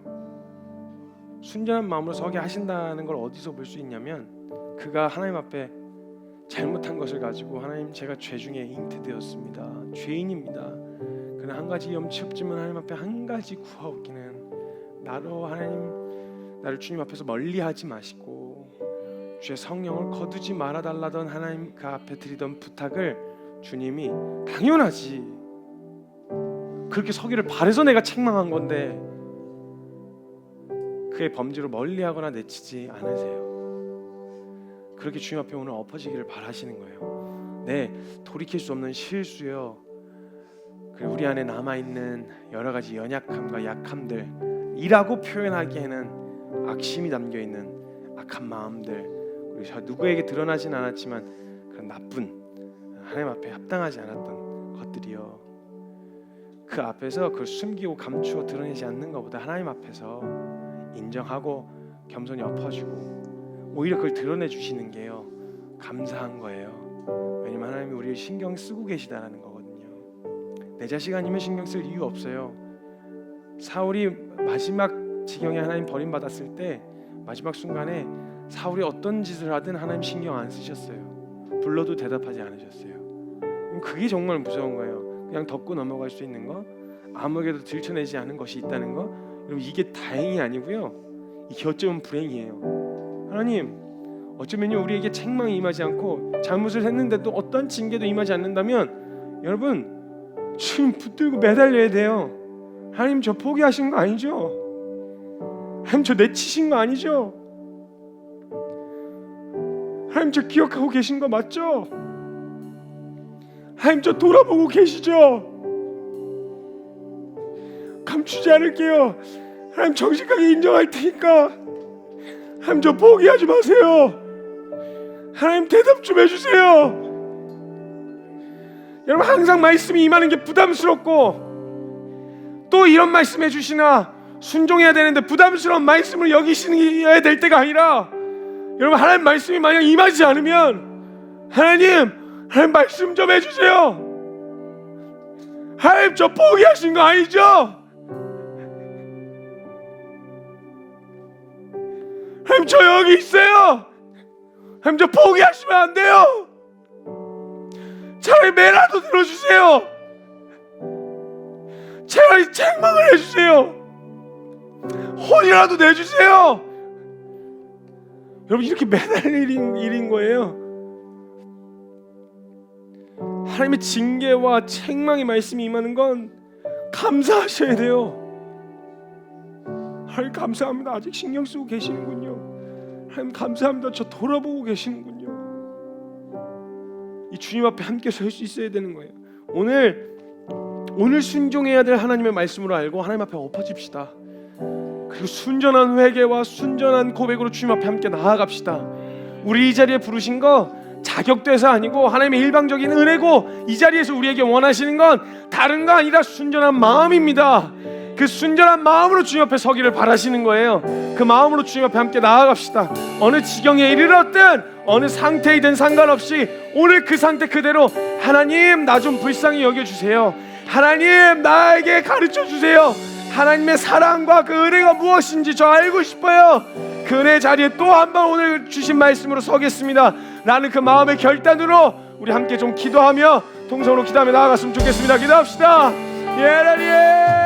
순전한 마음으로 서게 하신다는 걸 어디서 볼 수 있냐면 그가 하나님 앞에 잘못한 것을 가지고 하나님 제가 죄 중에 잉태되었습니다. 죄인입니다. 그러나 한 가지 염치 없지만 하나님 앞에 한 가지 구하옵기는 나를 주님 앞에서 멀리하지 마시고 주의 성령을 거두지 말아달라던 하나님 그 앞에 드리던 부탁을 주님이 당연하지 그렇게 서기를 바래서 내가 책망한 건데 그의 범죄로 멀리하거나 내치지 않으세요. 그렇게 주님 앞에 오늘 엎어지기를 바라시는 거예요. 네, 돌이킬 수 없는 실수요 그리고 우리 안에 남아있는 여러 가지 연약함과 약함들이라고 표현하기에는 악심이 담겨있는 악한 마음들 그리고 저 누구에게 드러나진 않았지만 그런 나쁜 하나님 앞에 합당하지 않았던 것들이요 그 앞에서 그걸 숨기고 감추어 드러내지 않는 것보다 하나님 앞에서 인정하고 겸손히 엎어주고 오히려 그걸 드러내 주시는 게요 감사한 거예요. 왜냐면 하나님이 우리를 신경 쓰고 계시다라는 거거든요. 내 자식 아니면 신경 쓸 이유 없어요. 사울이 마지막 지경에 하나님 버림받았을 때 마지막 순간에 사울이 어떤 짓을 하든 하나님 신경 안 쓰셨어요. 불러도 대답하지 않으셨어요. 그게 정말 무서운 거예요. 그냥 덮고 넘어갈 수 있는 거 아무에게도 들춰내지 않은 것이 있다는 거 여러분 이게 다행이 아니고요 이게 어쩌면 불행이에요. 하나님 어쩌면요 우리에게 책망이 임하지 않고 잘못을 했는데도 어떤 징계도 임하지 않는다면 여러분 주님 붙들고 매달려야 돼요. 하나님 저 포기하신 거 아니죠? 하나님 저 내치신 거 아니죠? 하나님 저 기억하고 계신 거 맞죠? 하나님 저 돌아보고 계시죠? 감추지 않을게요. 하나님 정직하게 인정할 테니까 하나님 저 포기하지 마세요. 하나님 대답 좀 해주세요. 여러분 항상 말씀이 임하는 게 부담스럽고 또 이런 말씀 해주시나 순종해야 되는데 부담스러운 말씀을 여기셔야 될 때가 아니라 여러분 하나님 말씀이 만약 임하지 않으면 하나님 말씀 좀 해주세요. 하나님 저 포기하신 거 아니죠? 하나님 저 여기 있어요. 하나님 저 포기하시면 안 돼요. 차라리 매라도 들어주세요. 차라리 책망을 해주세요. 혼이라도 내주세요. 여러분 이렇게 매달릴 일인 거예요. 하나님의 징계와 책망의 말씀이 임하는 건 감사하셔야 돼요. 하나님 감사합니다. 아직 신경 쓰고 계시는군요. 하나님 감사합니다. 저 돌아보고 계시는군요. 이 주님 앞에 함께 설 수 있어야 되는 거예요. 오늘 순종해야 될 하나님의 말씀으로 알고 하나님 앞에 엎어집시다. 그리고 순전한 회개와 순전한 고백으로 주님 앞에 함께 나아갑시다. 우리 이 자리에 부르신 거 자격돼서 아니고 하나님의 일방적인 은혜고 이 자리에서 우리에게 원하시는 건 다른 거 아니라 순전한 마음입니다. 그 순전한 마음으로 주님 앞에 서기를 바라시는 거예요. 그 마음으로 주님 앞에 함께 나아갑시다. 어느 지경에 이르렀든 어느 상태이든 상관없이 오늘 그 상태 그대로 하나님 나 좀 불쌍히 여겨주세요. 하나님 나에게 가르쳐주세요. 하나님의 사랑과 그 은혜가 무엇인지 저 알고 싶어요. 그 은혜 자리에 또 한 번 오늘 주신 말씀으로 서겠습니다. 라는 그 마음의 결단으로 우리 함께 좀 기도하며 통성으로 기도하며 나아갔으면 좋겠습니다. 기도합시다. 예라리에